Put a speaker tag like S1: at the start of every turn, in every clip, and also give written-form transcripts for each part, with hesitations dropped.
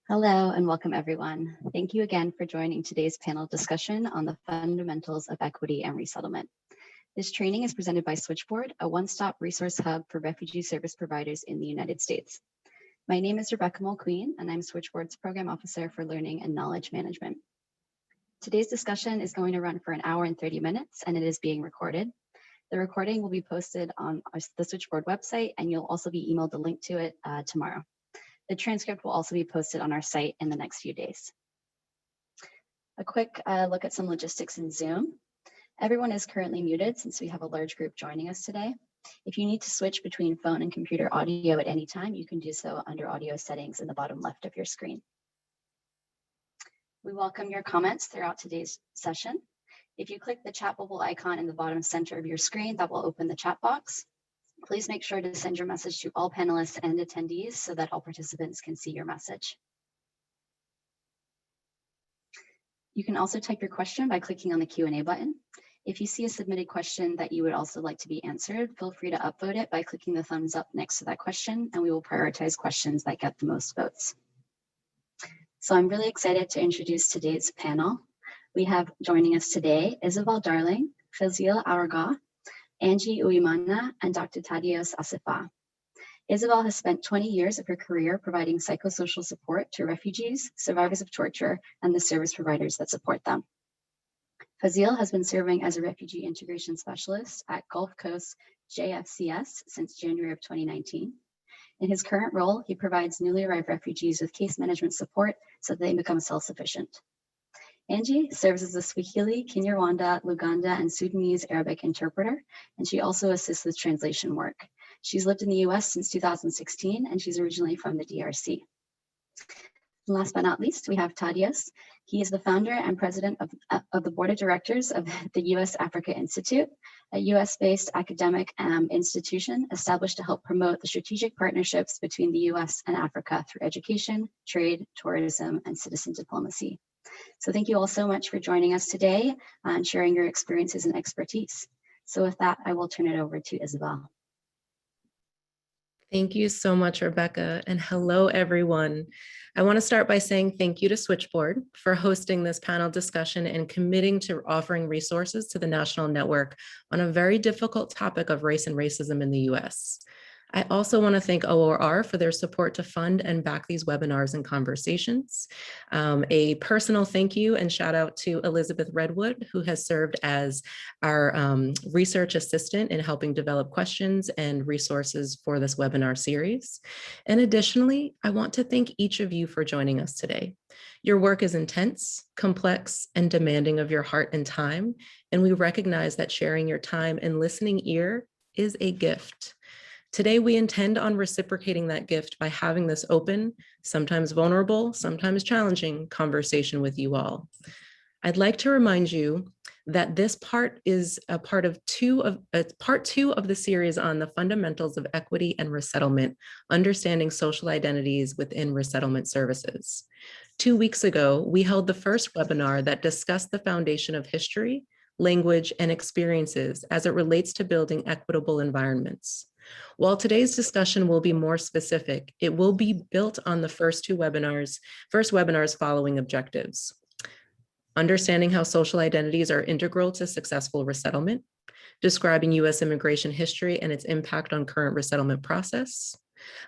S1: Hello and welcome everyone. Thank you again for joining today's panel discussion on the fundamentals of equity and resettlement. This training is presented by Switchboard, a one-stop resource hub for refugee service providers in the United States. My name is Rebecca Mulqueen and I'm Switchboard's Program Officer for Learning and Knowledge Management. Today's discussion is going to run for 1 hour and 30 minutes and it is being recorded. The recording will be posted on the Switchboard website and you'll also be emailed the link to it tomorrow. The transcript will also be posted on our site in the next few days. A quick look at some logistics in Zoom. Everyone is currently muted since we have a large group joining us today. If you need to switch between phone and computer audio at any time, you can do so under audio settings in the bottom left of your screen. We welcome your comments throughout today's session. If you click the chat bubble icon in the bottom center of your screen, that will open the chat box. Please make sure to send your message to all panelists and attendees so that all participants can see your message. You can also type your question by clicking on the Q&A button. If you see a submitted question that you would also like to be answered, feel free to upvote it by clicking the thumbs up next to that question, and we will prioritize questions that get the most votes. So I'm really excited to introduce today's panel. We have joining us today, Isabelle Darling, Fasil Aragaw, Angie Uwimana, and Dr. Tadios Asifa. Isabelle has spent 20 years of her career providing psychosocial support to refugees, survivors of torture, and the service providers that support them. Fasil has been serving as a refugee integration specialist at Gulf Coast JFCS since January of 2019. In his current role, he provides newly arrived refugees with case management support so that they become self-sufficient. Angie serves as a Swahili, Kinyarwanda, Luganda, and Sudanese Arabic interpreter, and she also assists with translation work. She's lived in the US since 2016, and she's originally from the DRC. And last but not least, we have Tadios. He is the founder and president of the board of directors of the US Africa Institute, a US-based academic institution established to help promote the strategic partnerships between the US and Africa through education, trade, tourism, and citizen diplomacy. So thank you all so much for joining us today and sharing your experiences and expertise. So with that, I will turn it over to Isabelle.
S2: Thank you so much, Rebecca, and hello, everyone. I want to start by saying thank you to Switchboard for hosting this panel discussion and committing to offering resources to the national network on a very difficult topic of race and racism in the US. I also want to thank ORR for their support to fund and back these webinars and conversations. A personal thank you and shout out to Elizabeth Redwood, who has served as our research assistant in helping develop questions and resources for this webinar series. And additionally, I want to thank each of you for joining us today. Your work is intense, complex, and demanding of your heart and time, and we recognize that sharing your time and listening ear is a gift. Today, we intend on reciprocating that gift by having this open, sometimes vulnerable, sometimes challenging conversation with you all. I'd like to remind you that this part is a part two of the series on the fundamentals of equity and resettlement, understanding social identities within resettlement services. 2 weeks ago, we held the first webinar that discussed the foundation of history, language, and experiences as it relates to building equitable environments. While today's discussion will be more specific, it will be built on the first webinars following objectives. Understanding how social identities are integral to successful resettlement, describing US immigration history and its impact on current resettlement process,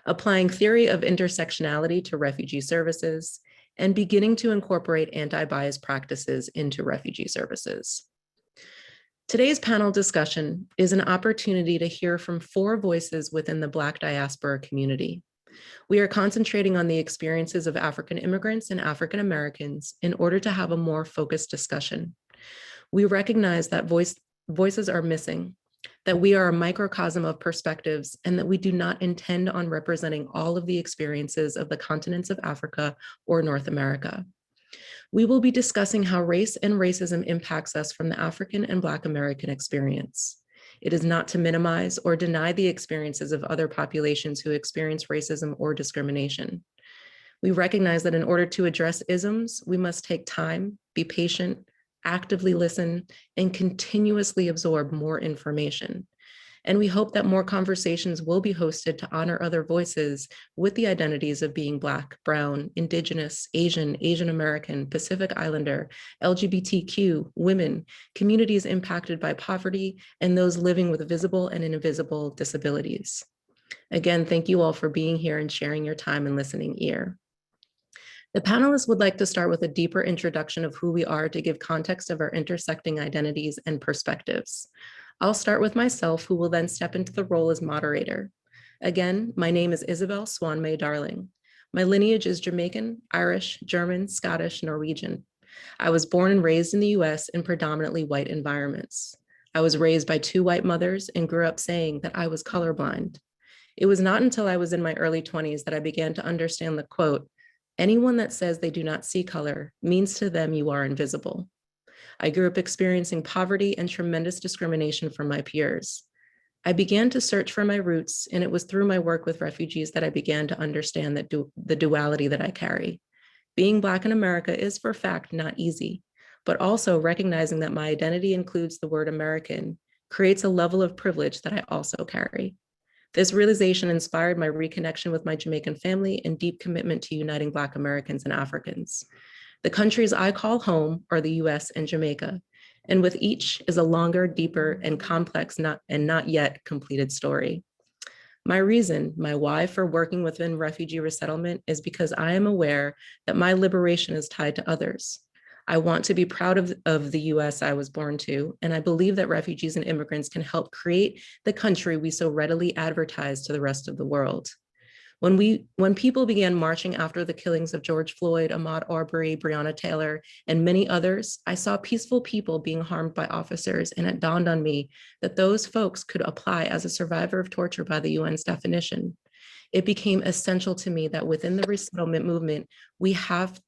S2: applying theory of intersectionality to refugee services, and beginning to incorporate anti-bias practices into refugee services. Today's panel discussion is an opportunity to hear from 4 voices within the Black diaspora community. We are concentrating on the experiences of African immigrants and African Americans in order to have a more focused discussion. We recognize that voices are missing, that we are a microcosm of perspectives, and that we do not intend on representing all of the experiences of the continents of Africa or North America. We will be discussing how race and racism impacts us from the African and Black American experience. It is not to minimize or deny the experiences of other populations who experience racism or discrimination. We recognize that in order to address isms, we must take time, be patient, actively listen, and continuously absorb more information. And we hope that more conversations will be hosted to honor other voices with the identities of being Black, Brown, Indigenous, Asian, Asian American, Pacific Islander, LGBTQ, women, communities impacted by poverty, and those living with visible and invisible disabilities. Again, thank you all for being here and sharing your time and listening ear. The panelists would like to start with a deeper introduction of who we are to give context of our intersecting identities and perspectives. I'll start with myself, who will then step into the role as moderator. Again, my name is Isabelle Swanmay Darling. My lineage is Jamaican, Irish, German, Scottish, Norwegian. I was born and raised in the US in predominantly white environments. I was raised by 2 white mothers and grew up saying that I was colorblind. It was not until I was in my early 20s that I began to understand the quote, "Anyone that says they do not see color means to them you are invisible." I grew up experiencing poverty and tremendous discrimination from my peers. I began to search for my roots, and it was through my work with refugees that I began to understand that the duality that I carry. Being Black in America is for a fact not easy, but also recognizing that my identity includes the word American creates a level of privilege that I also carry. This realization inspired my reconnection with my Jamaican family and deep commitment to uniting Black Americans and Africans. The countries I call home are the US and Jamaica, and with each is a longer, deeper, and complex not yet completed story. My reason, my why for working within refugee resettlement is because I am aware that my liberation is tied to others. I want to be proud of the US I was born to, and I believe that refugees and immigrants can help create the country we so readily advertise to the rest of the world. When people began marching after the killings of George Floyd, Ahmaud Arbery, Breonna Taylor, and many others, I saw peaceful people being harmed by officers, and it dawned on me that those folks could apply as a survivor of torture by the UN's definition. It became essential to me that within the resettlement movement, we have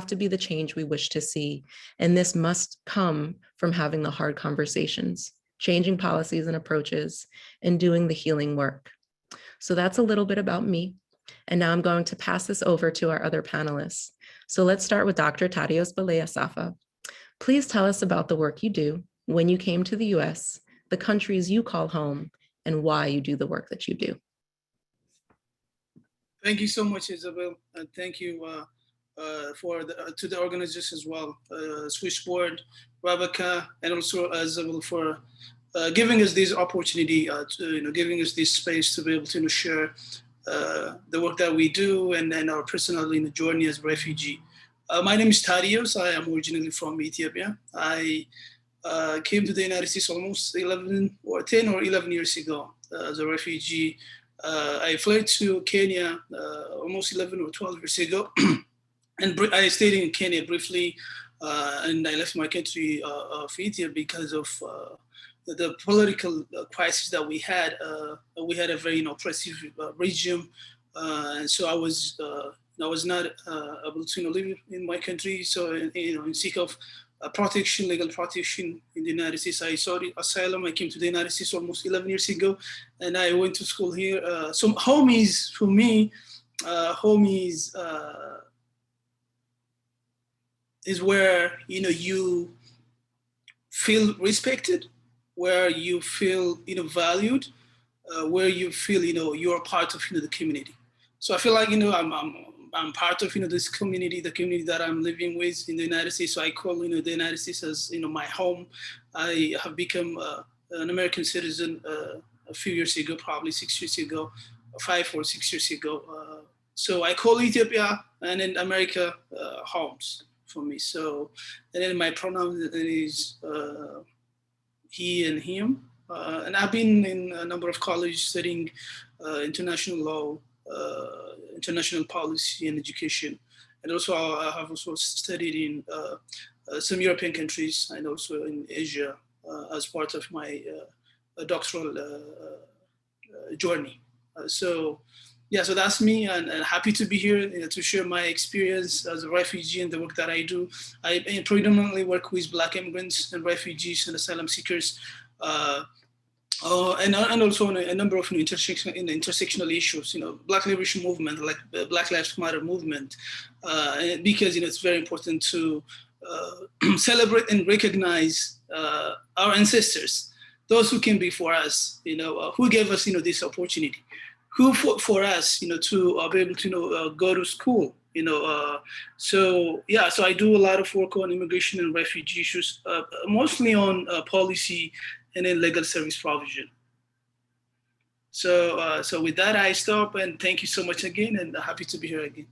S2: to be the change we wish to see. And this must come from having the hard conversations, changing policies and approaches, and doing the healing work. So that's a little bit about me. And now I'm going to pass this over to our other panelists. So let's start with Dr. Tadios Belay. Please tell us about the work you do, when you came to the US, the countries you call home, and why you do the work that you do.
S3: Thank you so much, Isabel, and thank you to the organizers as well, Switchboard, Rebecca, and also Isabel for giving us this opportunity, giving us this space to be able to share the work that we do and our personal journey as a refugee. My name is Tadios. I am originally from Ethiopia. I came to the United States almost 10 or 11 years ago as a refugee. I fled to Kenya almost 11 or 12 years ago. And I stayed in Kenya briefly, and I left my country of Ethiopia because of the political crisis that we had. We had a very oppressive regime, and so I was not able to live in my country. So in seek of protection, legal protection in the United States, I sought asylum. I came to the United States almost 11 years ago, and I went to school here. So home is, for me, is where you feel respected, where you feel valued, where you feel you're part of the community. So I feel like I'm part of this community, the community that I'm living with in the United States. So I call the United States as my home. I have become an American citizen a few years ago, probably 6 years ago, 5 or 6 years ago. So I call Ethiopia and in America homes for me. So, and then my pronoun is he and him. And I've been in a number of colleges studying international law, international policy and education. And also I have also studied in some European countries and also in Asia as part of my doctoral journey. So that's me, and happy to be here to share my experience as a refugee and the work that I do. I predominantly work with Black immigrants and refugees and asylum seekers, and also on a number of intersectional issues, Black liberation movement, like the Black Lives Matter movement, because it's very important to celebrate and recognize our ancestors, those who came before us, who gave us, this opportunity, who fought for us, to be able to, go to school, so yeah, so I do a lot of work on immigration and refugee issues, mostly on policy and then legal service provision. So with that, I stop and thank you so much again, and happy to be here again.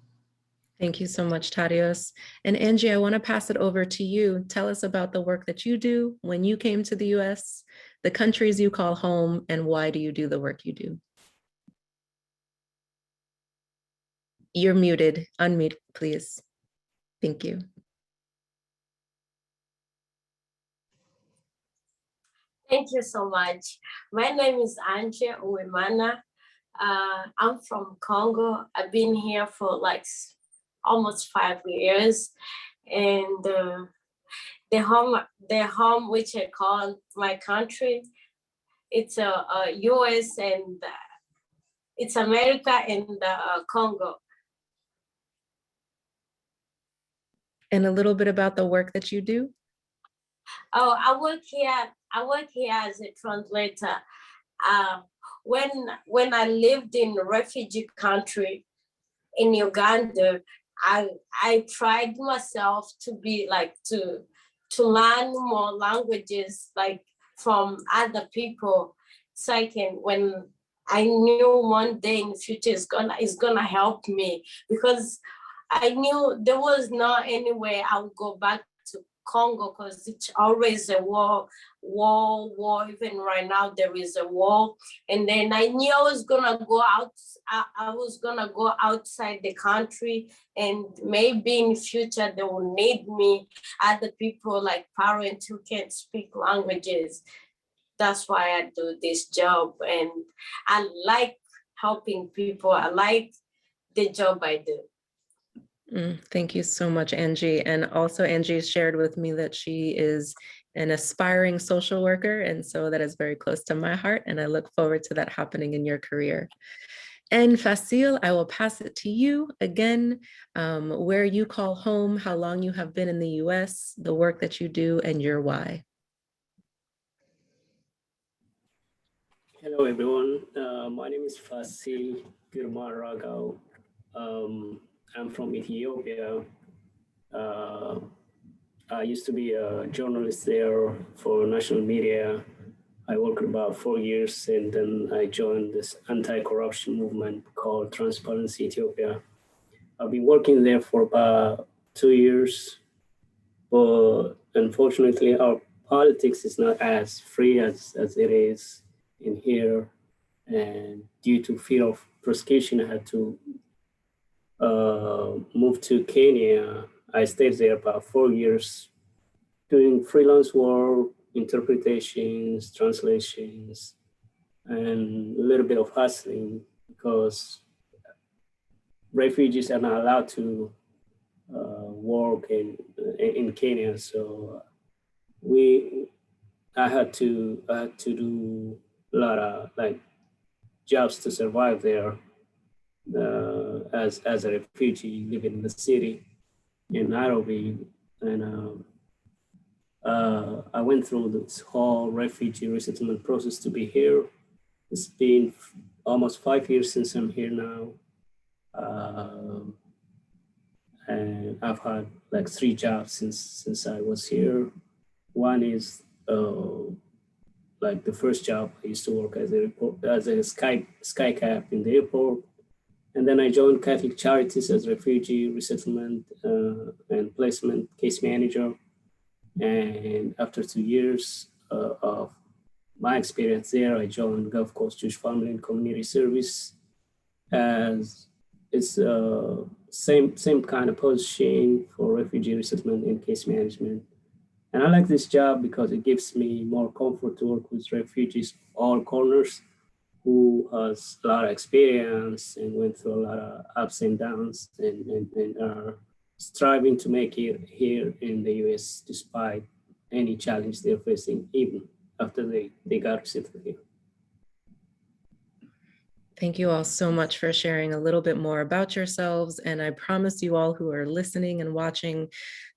S2: Thank you so much, Tadios. And Angie, I want to pass it over to you. Tell us about the work that you do when you came to the US, the countries you call home, and why do you do the work you do? You're muted. Unmute, please. Thank you.
S4: Thank you so much. My name is Angie Uwimana. I'm from Congo. I've been here for like almost 5 years. And the home which I call my country, it's a US and it's America and Congo.
S2: And a little bit about the work that you do?
S4: Oh, I work here as a translator. When I lived in a refugee country in Uganda, I tried myself to be like to learn more languages like from other people, so I can, when I knew one day in the future is gonna help me, because I knew there was not any way I would go back to Congo because it's always a war. Even right now there is a war. And then I knew I was gonna go out. I was gonna go outside the country, and maybe in the future they will need me. Other people like parents who can't speak languages. That's why I do this job, and I like helping people. I like the job I do.
S2: Thank you so much, Angie. And also Angie shared with me that she is an aspiring social worker. And so that is very close to my heart. And I look forward to that happening in your career. And Fasil, I will pass it to you again, where you call home, how long you have been in the US, the work that you do, and your why.
S5: Hello, everyone. My name is Fasil Aragaw. I'm from Ethiopia. I used to be a journalist there for national media. I worked about 4 years, and then I joined this anti-corruption movement called Transparency Ethiopia. I've been working there for about 2 years, but unfortunately, our politics is not as free as it is in here. And due to fear of prosecution, I had to moved to Kenya. I stayed there about 4 years doing freelance work, interpretations, translations, and a little bit of hustling, because refugees are not allowed to work in Kenya. So I had to do a lot of like jobs to survive there. As a refugee living in the city in Nairobi, and I went through this whole refugee resettlement process to be here. It's been almost 5 years since I'm here now, and I've had like 3 jobs since I was here. One is like the first job I used to work as a sky cap in the airport. And then I joined Catholic Charities as refugee resettlement and placement case manager. And after 2 years of my experience there, I joined Gulf Coast Jewish Family and Community Service as it's same kind of position for refugee resettlement and case management. And I like this job because it gives me more comfort to work with refugees all corners, who has a lot of experience and went through a lot of ups and downs and are striving to make it here in the US despite any challenge they're facing, even after they got resettled here.
S2: Thank you all so much for sharing a little bit more about yourselves. And I promise you all who are listening and watching,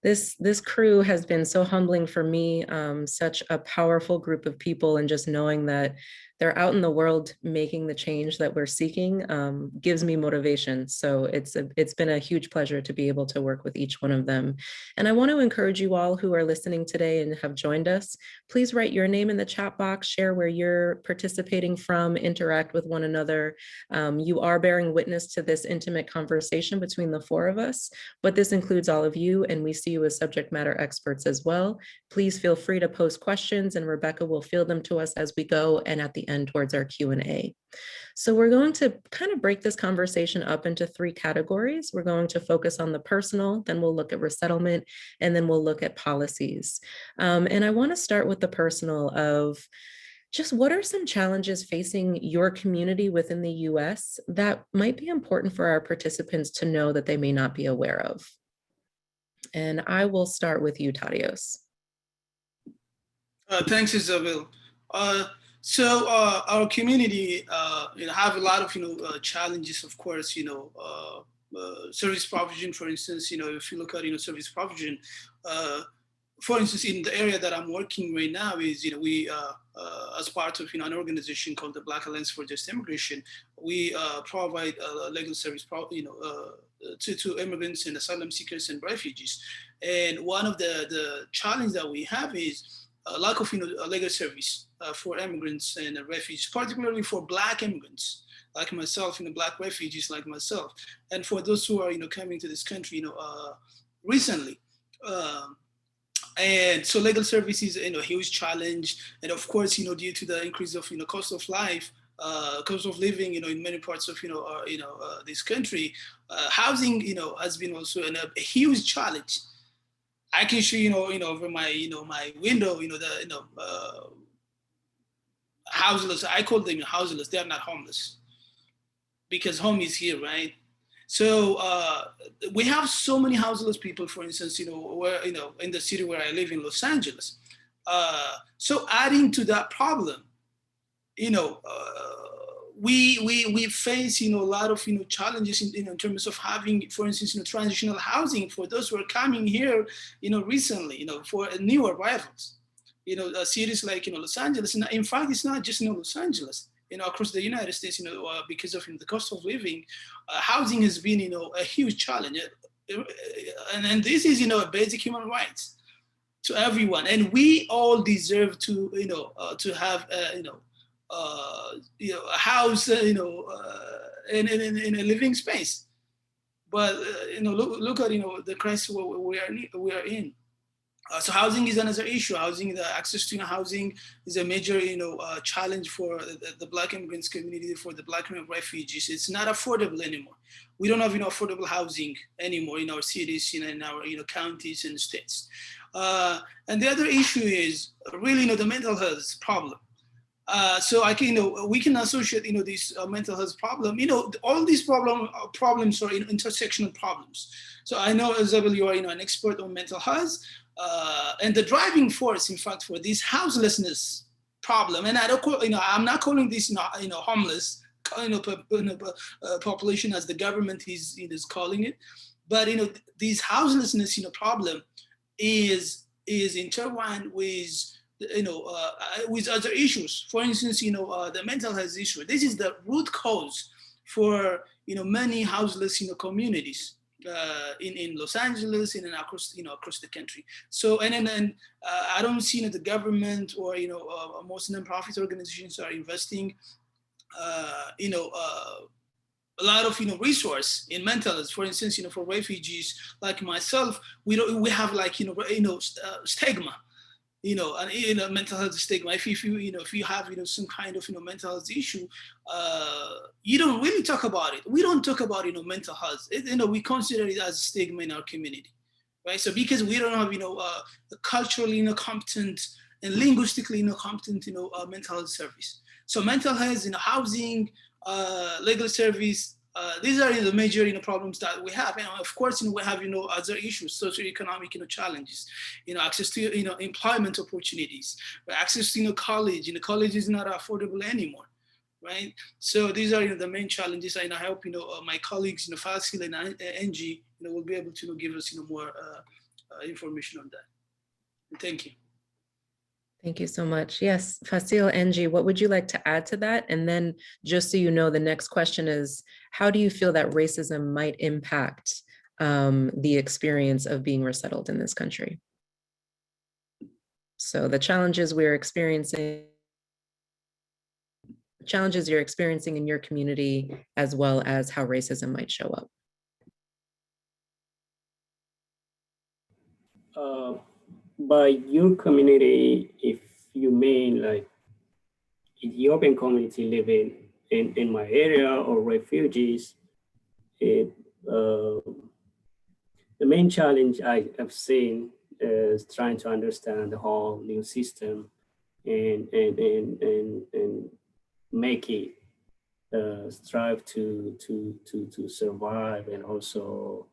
S2: this crew has been so humbling for me, such a powerful group of people, and just knowing that they're out in the world making the change that we're seeking gives me motivation. So it's been a huge pleasure to be able to work with each one of them. And I want to encourage you all who are listening today and have joined us, please write your name in the chat box, share where you're participating from, interact with one another. You are bearing witness to this intimate conversation between the four of us, but this includes all of you, and we see you as subject matter experts as well. Please feel free to post questions, and Rebecca will field them to us as we go and at the end towards our Q&A. So we're going to kind of break this conversation up into three categories. We're going to focus on the personal, then we'll look at resettlement, and then we'll look at policies. And I want to start with the personal of just what are some challenges facing your community within the US that might be important for our participants to know that they may not be aware of? And I will start with you, Tadios.
S3: Thanks, Isabelle. So our community, have a lot of challenges. Of course, service provision, for instance. If you look at service provision, for instance, in the area that I'm working right now is we as part of an organization called the Black Alliance for Just Immigration, we provide legal service to immigrants and asylum seekers and refugees. And one of the challenge that we have is lack of legal service for immigrants and refugees, particularly for Black immigrants like myself, Black refugees like myself, and for those who are coming to this country recently. And so legal service is a huge challenge, and of course due to the increase of cost of life, cost of living in many parts of this country, housing has been also a huge challenge. I can show over my my window the houseless. I call them houseless. They are not homeless because home is here, right? So we have so many houseless people, for instance, where in the city where I live in Los Angeles. So adding to that problem, we face a lot of challenges in terms of having, for instance, transitional housing for those who are coming here recently, for new arrivals. Cities like Los Angeles, and in fact it's not just Los Angeles, across the United States, because of the cost of living, housing has been a huge challenge, and this is a basic human rights to everyone, and we all deserve to to have a house in a living space. But look at the crisis we are in. So housing is another issue. Housing, the access to housing is a major challenge for the Black immigrants community, for the Black refugees. It's not affordable anymore. We don't have affordable housing anymore in our cities, in our counties and states. And the other issue is really the mental health problem. So I can, we can associate, this mental health problem. All these problems are intersectional problems. So I know, Isabelle, you are an expert on mental health, and the driving force, in fact, for this houselessness problem. And I don't call, I'm not calling this, homeless, population as the government is calling it, but this houselessness, problem is intertwined with with other issues. For instance, the mental health issue. This is the root cause for many houseless communities in Los Angeles and across across the country. So and then I don't see the government or most nonprofit organizations are investing a lot of resource in mental health. For instance, for refugees like myself, we have like stigma. And mental health stigma. If you have some kind of mental health issue, you don't really talk about it. We don't talk about mental health. We consider it as a stigma in our community, right? So because we don't have culturally competent and linguistically competent mental health service. So mental health, housing, legal service. These are the major problems that we have, and of course we have other issues, socioeconomic challenges, access to employment opportunities, access to college. College is not affordable anymore, right? So these are the main challenges, and I hope my colleagues, Fasil and Angie, will be able to give us more information on that. Thank you.
S2: Thank you so much. Yes, Fasil, Angie, what would you like to add to that? And then just so you know, the next question is, how do you feel that racism might impact the experience of being resettled in this country? So the challenges you're experiencing in your community, as well as how racism might show up.
S5: By your community, if you mean like Ethiopian community living in my area or refugees, the main challenge I have seen is trying to understand the whole new system and make it strive to survive and also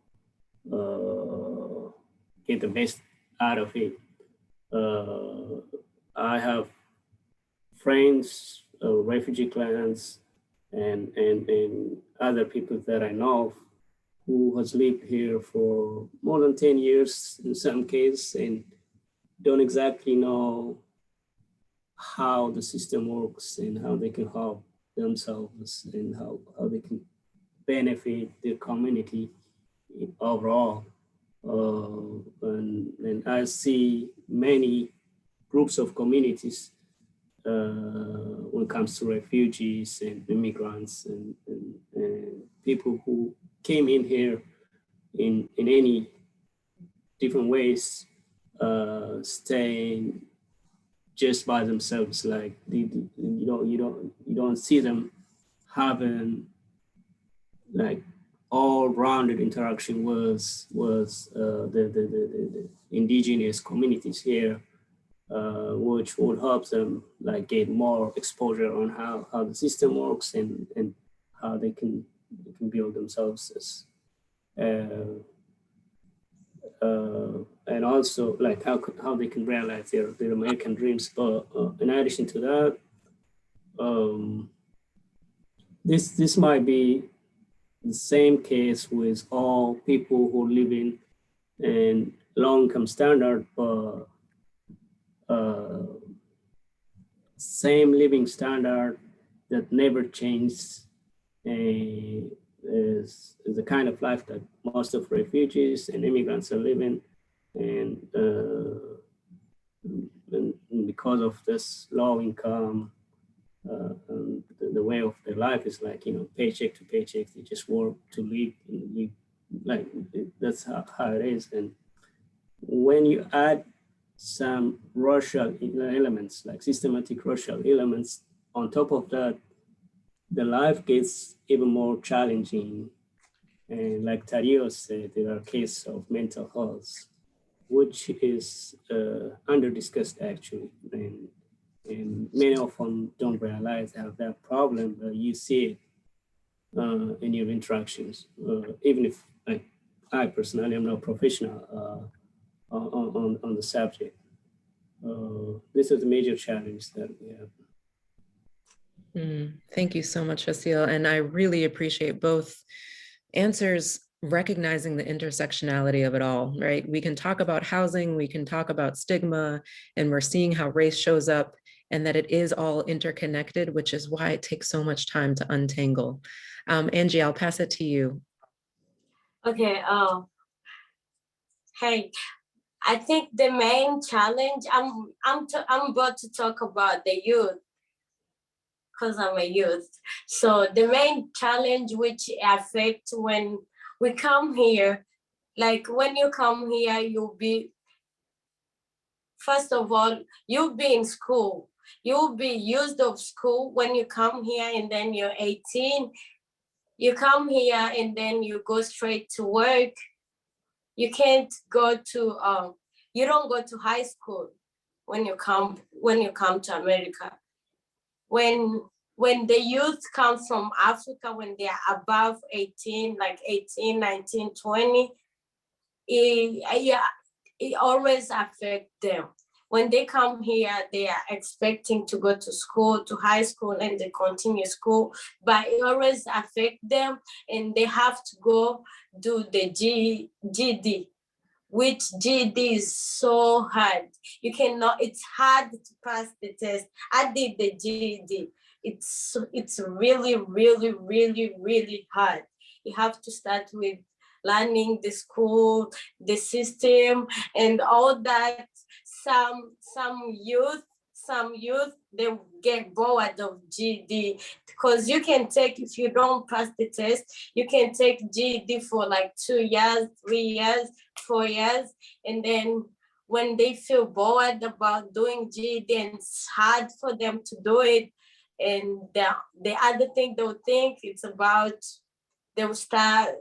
S5: get the best out of it. I have friends, refugee clients, and other people that I know who has lived here for more than 10 years in some cases and don't exactly know how the system works and how they can help themselves and how they can benefit their community overall. And I see many groups of communities when it comes to refugees and immigrants and people who came in here in any different ways, staying just by themselves. Like you don't see them having like all-rounded interaction was the indigenous communities here, which would help them like get more exposure on how the system works and how they can build themselves as and also like how they can realize their American dreams. But in addition to that, this might be the same case with all people who live in low-income standard, but same living standard that never changes is the kind of life that most of refugees and immigrants are living. And because of this low income, the way of their life is like, paycheck to paycheck, they just work to live and live. Like that's how it is. And when you add some racial elements, like systematic racial elements on top of that, the life gets even more challenging. And like Tadios said, there are cases of mental health, which is under-discussed actually. And many of them don't realize they have that problem, but you see it in your interactions. Even if I personally am not professional on the subject. This is a major challenge that we have.
S2: Thank you so much, Fasil. And I really appreciate both answers recognizing the intersectionality of it all, right? We can talk about housing, we can talk about stigma, and we're seeing how race shows up and that it is all interconnected, which is why it takes so much time to untangle. Angie, I'll pass it to you.
S4: Okay. Hey, I think the main challenge, I'm about to talk about the youth, because I'm a youth. So the main challenge which affects when we come here, like when you come here, first of all, you'll be in school. You'll be used of school when you come here, and then you're 18. You come here and then you go straight to work. You can't go to, you don't go to high school when you come to America. When the youth come from Africa, when they are above 18, like 18, 19, 20, it always affects them. when they come here, they are expecting to go to school, to high school, and they continue school, but it always affects them, and they have to go do the GED, which GED is so hard. You cannot, it's hard to pass the test. I did the GED. It's really, really, really, really hard. You have to start with learning the school, the system, and all that. Some youth, they get bored of GED, because you can take, if you don't pass the test, you can take GED for like 2 years, 3 years, 4 years, and then when they feel bored about doing GED and it's hard for them to do it, and the other thing they'll think it's about, they'll start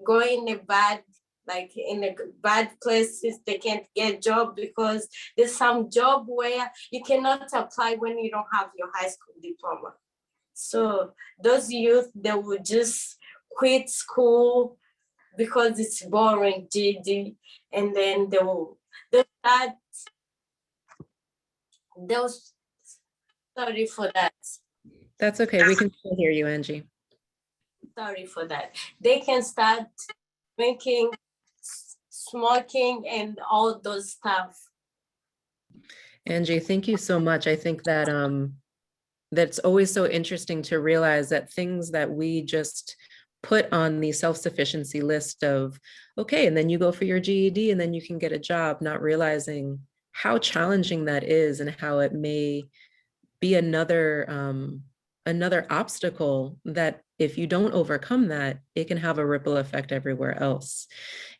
S4: going in a bad places. They can't get job, because there's some job where you cannot apply when you don't have your high school diploma. So those youth, they will just quit school because it's boring, GED, and then they'll sorry for that.
S2: That's okay. We can still hear you, Angie.
S4: Sorry for that. They can start drinking, smoking, and all those stuff.
S2: Angie, thank you so much. I think that that's always so interesting to realize that things that we just put on the self-sufficiency list of, okay, and then you go for your GED and then you can get a job, not realizing how challenging that is and how it may be another obstacle that if you don't overcome that, it can have a ripple effect everywhere else.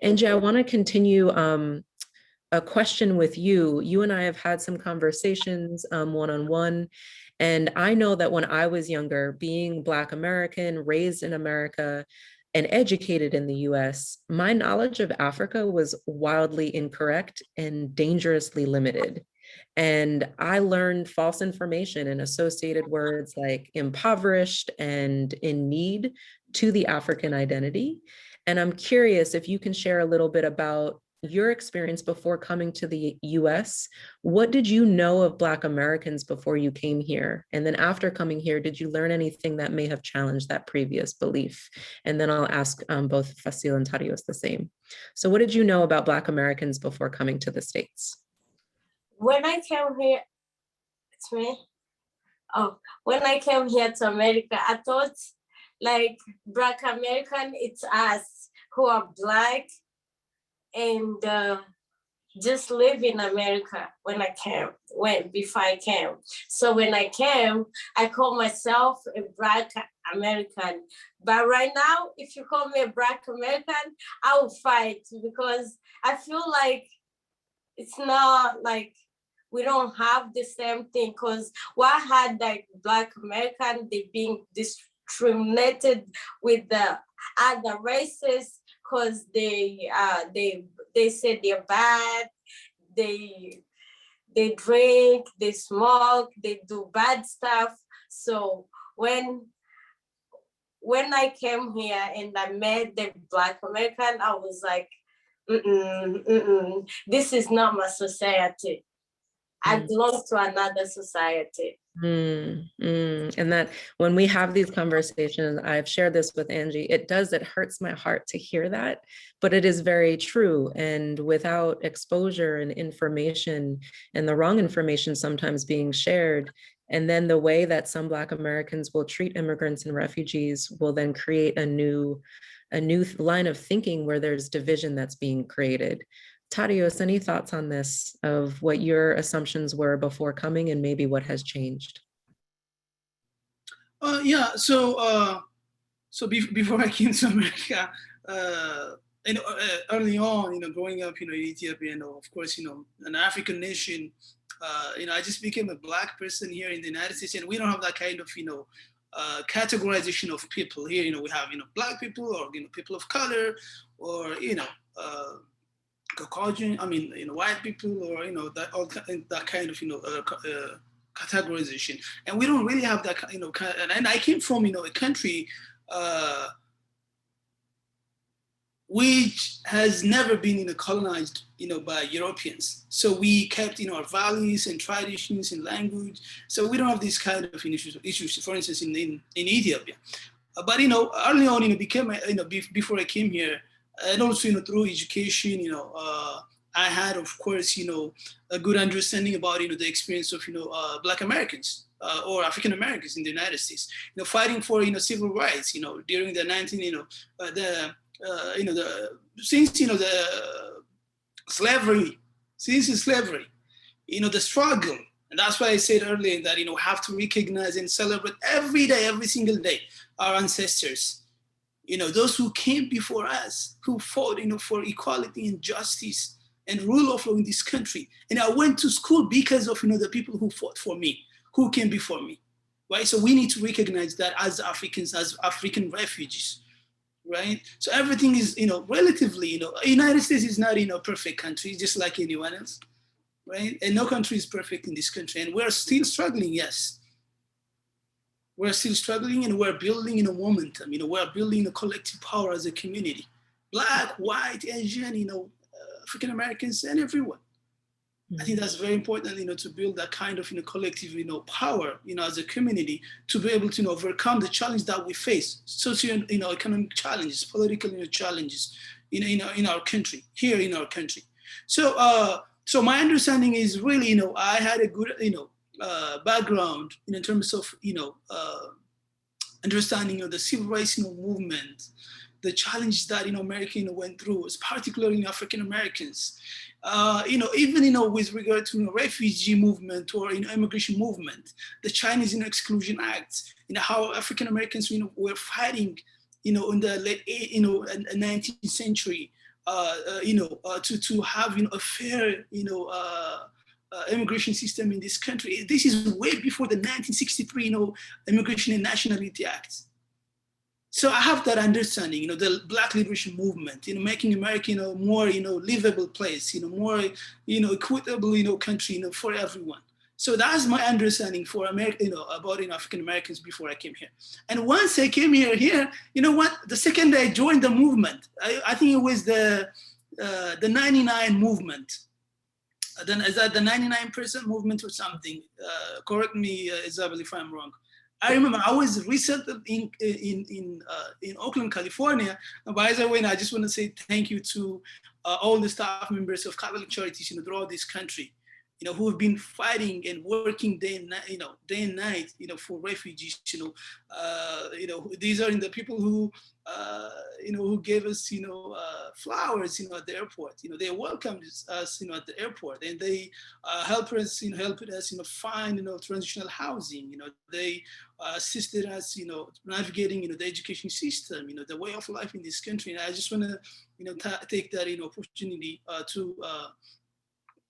S2: Angie, I want to continue a question with you. You and I have had some conversations one-on-one, and I know that when I was younger, being Black American, raised in America, and educated in the US, my knowledge of Africa was wildly incorrect and dangerously limited. And I learned false information and associated words like impoverished and in need to the African identity. And I'm curious if you can share a little bit about your experience before coming to the US. What did you know of Black Americans before you came here? And then after coming here, did you learn anything that may have challenged that previous belief? And then I'll ask both Fasil and Tadios the same. So what did you know about Black Americans before coming to the States?
S4: When I came here, it's me. Oh, when I came here to America, I thought like Black American, it's us who are Black and just live in America before I came. So when I came, I call myself a Black American. But right now, if you call me a Black American, I will fight, because I feel like it's not like we don't have the same thing, because what had like Black American, they being discriminated with the other races, because they say they're bad, they drink, they smoke, they do bad stuff. So when I came here and I met the Black American, I was like, this is not my society. I belong to another society.
S2: And that when we have these conversations, I've shared this with Angie, it hurts my heart to hear that, but it is very true. And without exposure and information, and the wrong information sometimes being shared, and then the way that some Black Americans will treat immigrants and refugees will then create a new line of thinking where there's division that's being created. Tadios, any thoughts on this, of what your assumptions were before coming and maybe what has changed?
S3: Yeah, so before I came to America, early on, growing up, in Ethiopia, and of course, an African nation, I just became a Black person here in the United States, and we don't have that kind of, categorization of people here. We have, Black people, or, people of color, or, Caucasian, white people, or that kind of categorization, and we don't really have that and I came from a country which has never been, colonized, by Europeans. So we kept, our values and traditions and language. So we don't have these kind of issues, for instance, in Ethiopia. But, early on, became, before I came here, and also, through education, I had, of course, a good understanding about, the experience of, Black Americans or African Americans in the United States, fighting for, civil rights, during the since the slavery, the struggle. And that's why I said earlier that, have to recognize and celebrate every day, every single day, our ancestors, those who came before us, who fought, for equality and justice and rule of law in this country. And I went to school because of, the people who fought for me, who came before me, right? So we need to recognize that as Africans, as African refugees, right? So everything is, relatively, United States is not, perfect country, just like anyone else, right? And no country is perfect in this country. And we're still struggling, yes. We're still struggling, and we're building in a momentum, we're building a collective power as a community. Black, white, Asian, African Americans, and everyone. I think that's very important, to build that kind of, collective, power, as a community, to be able to, overcome the challenge that we face, socio-economic challenges, political, challenges, in our country, here in our country. So, so my understanding is really, I had a good, background in terms of, understanding the civil rights, movement, the challenges that, America, went through, particularly African Americans. Even, with regard to refugee movement or, immigration movement, the Chinese, Exclusion Act, how African Americans, were fighting, in the late, 19th century, to have, a fair, immigration system in this country. This is way before the 1963, Immigration and Nationality Act. So I have that understanding, the Black liberation movement, making America, more, livable place, more, equitable, country, for everyone. So that's my understanding for America, about African Americans before I came here. And once I came here, the second day I joined the movement, I think it was the 99 movement. Then is that the 99% movement or something? Correct me, Isabelle, if I'm wrong. I remember I was resettled in Oakland, California. And by the way, I just want to say thank you to all the staff members of Catholic Charities, throughout this country, who have been fighting and working day and night, for refugees. These are the people who, who gave us, flowers, at the airport. They welcomed us, at the airport, and they helped us, find, transitional housing. They assisted us, navigating, the education system, the way of life in this country. And I just want to, take that, opportunity to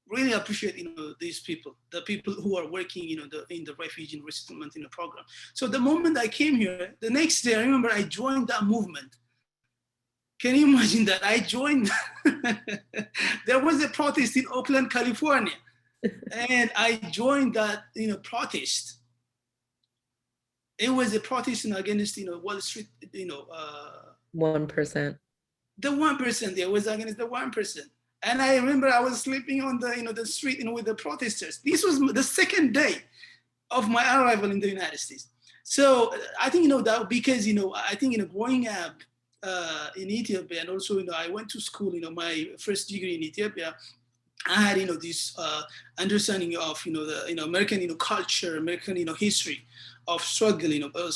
S3: really appreciate, these people, the people who are working, in the refugee and resettlement, program. So the moment I came here, the next day, I remember I joined that movement. Can you imagine that? I joined, there was a protest in Oakland, California. And I joined that, protest. It was a protest against, Wall Street,
S2: 1%.
S3: The 1%, it was against the 1%. And I remember I was sleeping on the, the street, with the protesters. This was the second day of my arrival in the United States. So I think, that because, I think, growing up in Ethiopia, and also, I went to school, my first degree in Ethiopia, I had, this understanding of, the, American, culture, American, history of struggle,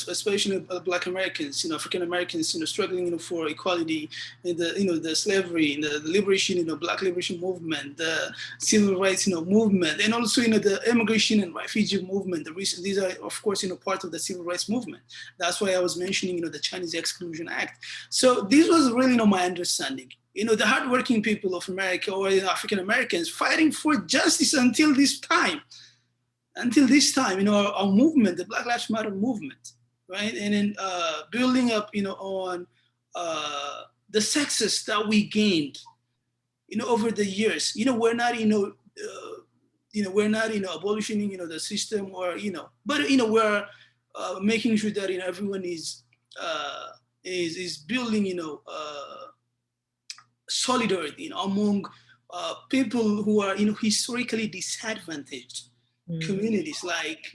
S3: especially Black Americans, African Americans, struggling, for equality, and the, the slavery, and the liberation, Black liberation movement, the civil rights, movement, and also, the immigration and refugee movement. These are, of course, part of the civil rights movement. That's why I was mentioning, the Chinese Exclusion Act. So this was really, my understanding. The hardworking people of America, or African Americans, fighting for justice until this time. Our movement, the Black Lives Matter movement, right? And then building up, on the success that we gained, over the years. We're not, we're not, abolishing, the system, or, but, we're making sure that, everyone is building, solidarity, among people who are, historically disadvantaged communities, like,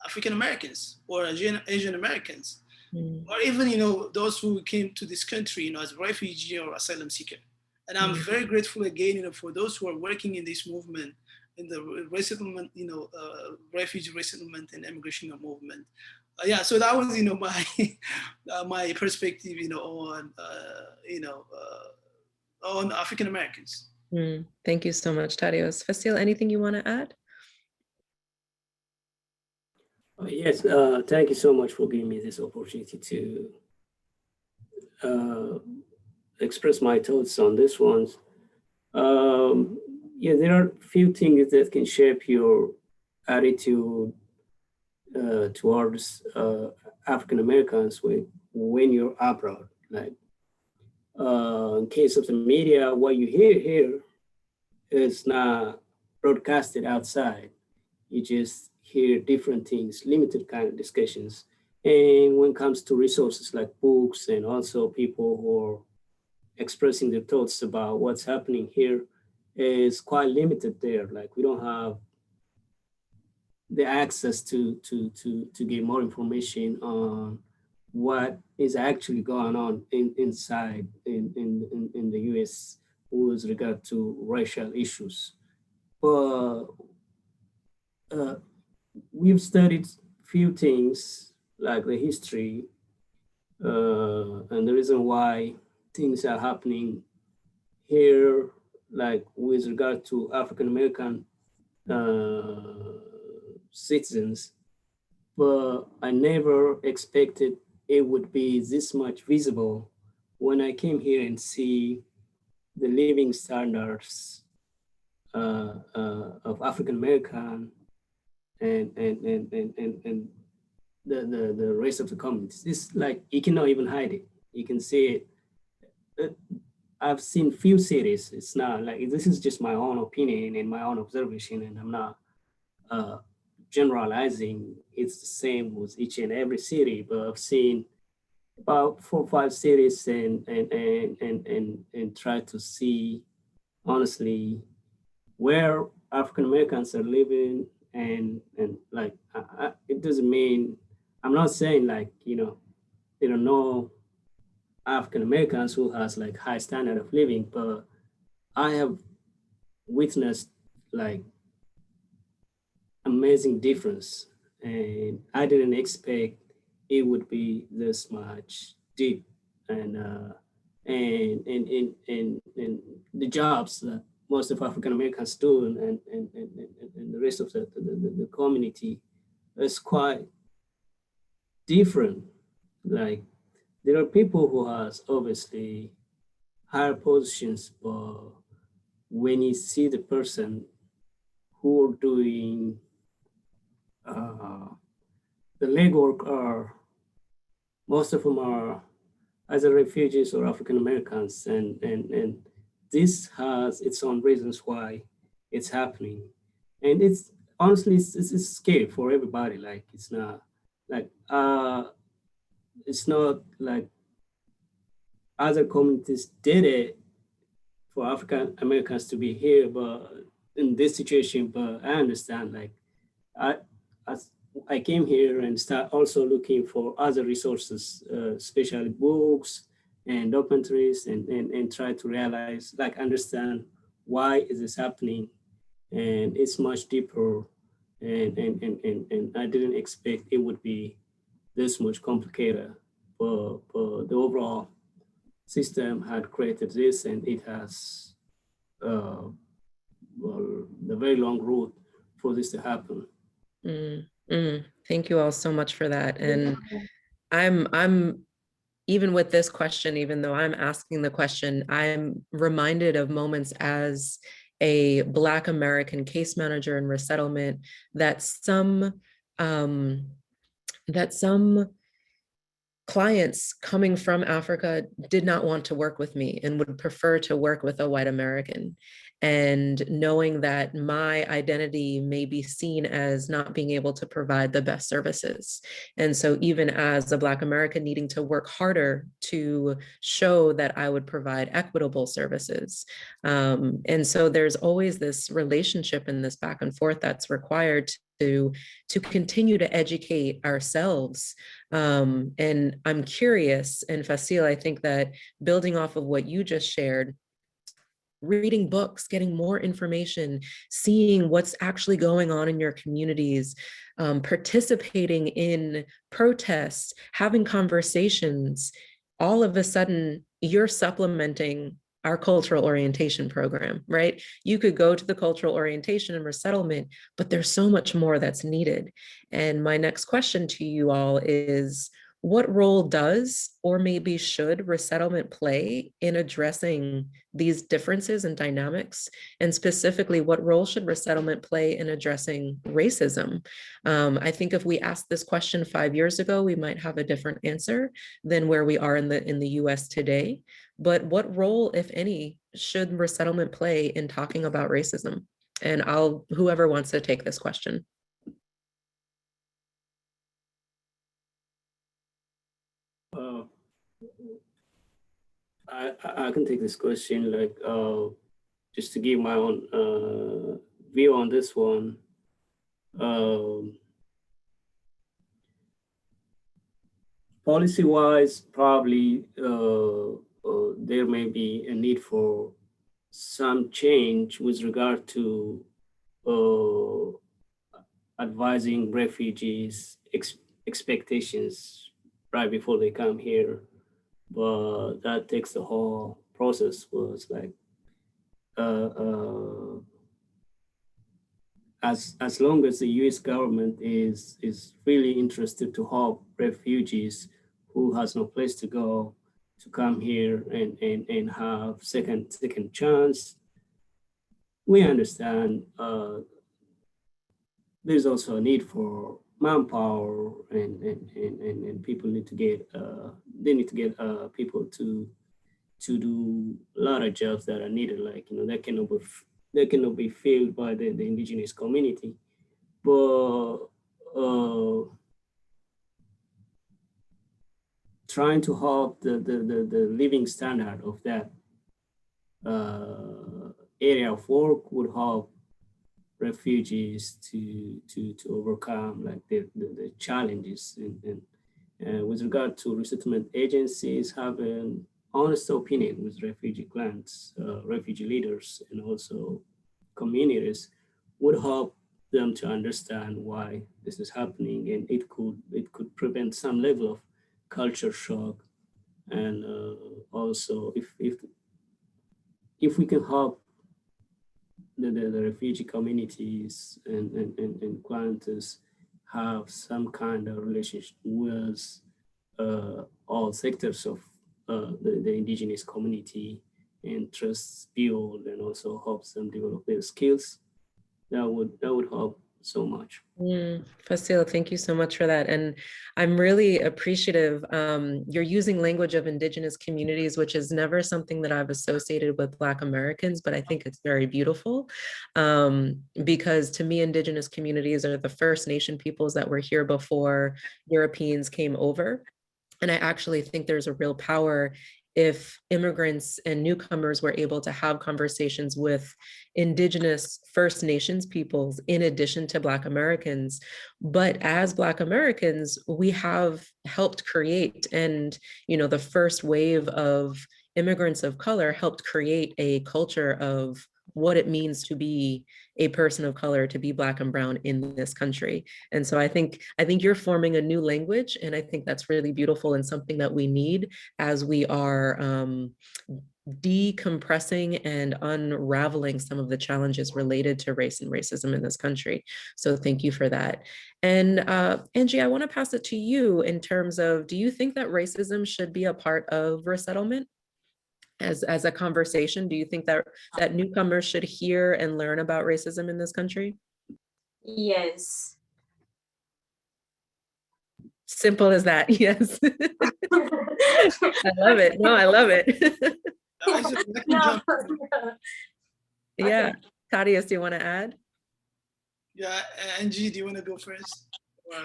S3: African Americans or Asian Americans, or even, those who came to this country, as refugee or asylum seeker. And I'm very grateful again, for those who are working in this movement, in the resettlement, refugee resettlement and immigration movement. Yeah, so that was, my my perspective, on African Americans.
S2: Thank you so much, Tadios. Fasil, anything you want to add?
S5: Yes, thank you so much for giving me this opportunity to express my thoughts on this one. Yeah, there are a few things that can shape your attitude towards African Americans when you're abroad. Like, in case of the media, what you hear here is not broadcasted outside. You just hear different things, limited kind of discussions. And when it comes to resources like books and also people who are expressing their thoughts about what's happening here, is quite limited there. Like, we don't have the access to get more information on what is actually going on inside in the US with regard to racial issues. But we've studied few things like the history and the reason why things are happening here, like with regard to African American citizens, but I never expected it would be this much visible when I came here and see the living standards of African American and the rest of the communities. It's like you cannot even hide it. You can see it. I've seen few cities. It's not like, this is just my own opinion and my own observation, and I'm not generalizing. It's the same with each and every city, but I've seen about 4 or 5 cities and try to see honestly where African Americans are living, and like it doesn't mean, I'm not saying like, there are no African Americans who has like high standard of living, but I have witnessed like amazing difference, and I didn't expect it would be this much deep, and the jobs that most of African Americans do, and the rest of the community is quite different. Like, there are people who has obviously higher positions, but when you see the person who are doing the legwork, are most of them are either refugees or African Americans, and this has its own reasons why it's happening, and it's honestly it's scary for everybody. Like, it's not like other communities did it for African Americans to be here, but in this situation. But I understand, like, I came here and start also looking for other resources, especially books and documentaries, and try to realize, like, understand why is this happening, and it's much deeper, and I didn't expect it would be this much complicated, but the overall system had created this, and it has the very long road for this to happen.
S2: Thank you all so much for that. And I'm even with this question, even though I'm asking the question, I'm reminded of moments as a Black American case manager in resettlement that some clients coming from Africa did not want to work with me and would prefer to work with a white American. And knowing that my identity may be seen as not being able to provide the best services. And so even as a Black American needing to work harder to show that I would provide equitable services. And so there's always this relationship and this back and forth that's required to continue to educate ourselves. And I'm curious, and Fasil, I think that building off of what you just shared, reading books, getting more information, seeing what's actually going on in your communities, participating in protests, having conversations, all of a sudden you're supplementing our cultural orientation program, right? You could go to the cultural orientation and resettlement, but there's so much more that's needed. And my next question to you all is, what role does, or maybe should, resettlement play in addressing these differences and dynamics? And specifically, what role should resettlement play in addressing racism? I think if we asked this question 5 years ago, we might have a different answer than where we are in the US today. But what role, if any, should resettlement play in talking about racism? And whoever wants to take this question.
S5: I can take this question, like, just to give my own view on this one. Policy-wise, probably there may be a need for some change with regard to advising refugees expectations right before they come here. But that takes the whole process. Was like as long as the U.S. government is really interested to help refugees who has no place to go to come here and have second chance, we understand there's also a need for manpower, and people need to get they need to get people to do a lot of jobs that are needed, like, you know, that cannot be filled by the indigenous community. But trying to help the living standard of that area of work would help refugees to overcome, like, the challenges. And with regard to resettlement agencies, have an honest opinion with refugee clients, refugee leaders, and also communities would help them to understand why this is happening, and it could prevent some level of culture shock. And also, if we can help the refugee communities and clients have some kind of relationship with all sectors of the indigenous community, and trust build, and also helps them develop their skills, that would help so much.
S2: Fasil, thank you so much for that. And I'm really appreciative. You're using language of indigenous communities, which is never something that I've associated with Black Americans, but I think it's very beautiful, because to me, indigenous communities are the First Nation peoples that were here before Europeans came over. And I actually think there's a real power if immigrants and newcomers were able to have conversations with indigenous First Nations peoples in addition to Black Americans. But as Black Americans, we have helped create, and, you know, the first wave of immigrants of color helped create a culture of what it means to be a person of color, to be Black and brown in this country. And so I think you're forming a new language, and I think that's really beautiful and something that we need as we are decompressing and unraveling some of the challenges related to race and racism in this country. So thank you for that. And Angie, I want to pass it to you in terms of, do you think that racism should be a part of resettlement? As a conversation, do you think that newcomers should hear and learn about racism in this country?
S4: Yes.
S2: Simple as that, yes. I love it. No, I love it.
S3: I can
S4: No,
S3: jump.
S2: Yeah. Tadios, do you want to add?
S3: Yeah, Angie, do you want to go first?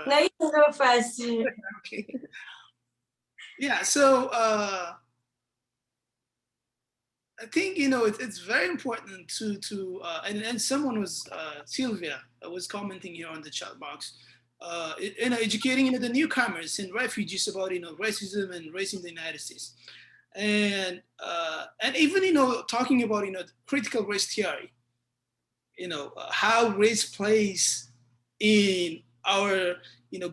S4: no, you can go first.
S3: Okay. Yeah, so I think it's very important to and someone was Sylvia was commenting here on the chat box, educating the newcomers and refugees about racism and race in the United States, and even talking about critical race theory, how race plays in our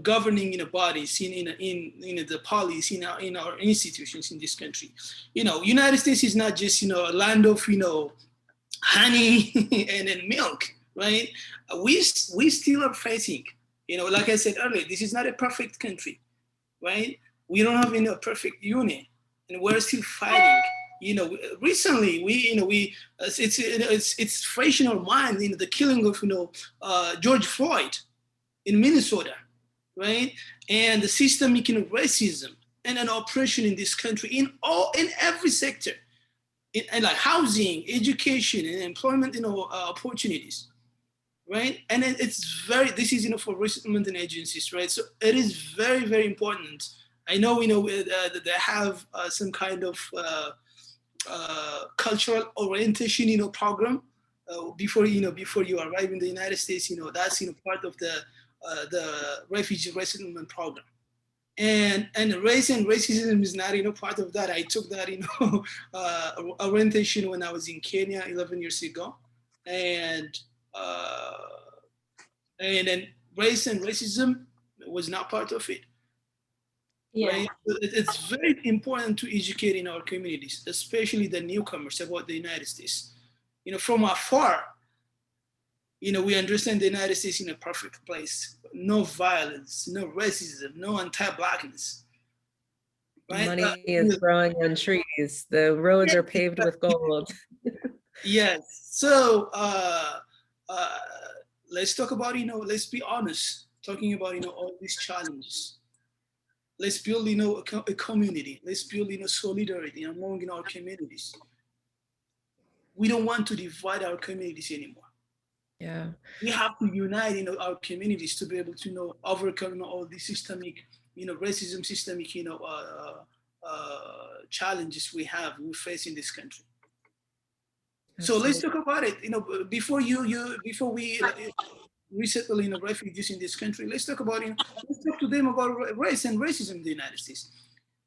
S3: governing bodies in the policy in our institutions in this country. United States is not just a land of honey and then milk, right? We still are facing, like I said earlier, this is not a perfect country, right? We don't have a perfect union, and we're still fighting. Recently it's fresh in our mind, the killing of George Floyd in Minnesota, right? And the systemic racism and an oppression in this country in every sector, and like housing, education, and employment, opportunities, right? And this is for resettlement and agencies, right? So it is very, very important. I know that they have some kind of cultural orientation program before you arrive in the United States. That's part of the refugee resettlement program, and race and racism is not part of that. I took that orientation when I was in Kenya 11 years ago, and then race and racism was not part of it.
S4: Yeah.
S3: Right? It's very important to educate in our communities, especially the newcomers, about the United States. From afar, we understand the United States in a perfect place. No violence, no racism, no anti-Blackness. Right?
S2: Money is growing on trees. The roads are paved with gold.
S3: Yes. So let's talk about, let's be honest, talking about, all these challenges. Let's build, a community. Let's build, solidarity among our communities. We don't want to divide our communities anymore.
S2: Yeah.
S3: We have to unite, our communities to be able to, overcome all the systemic, racism, systemic, challenges we face in this country. Absolutely. So let's talk about it. Before we resettle refugees in this country, let's talk about let's talk to them about race and racism in the United States.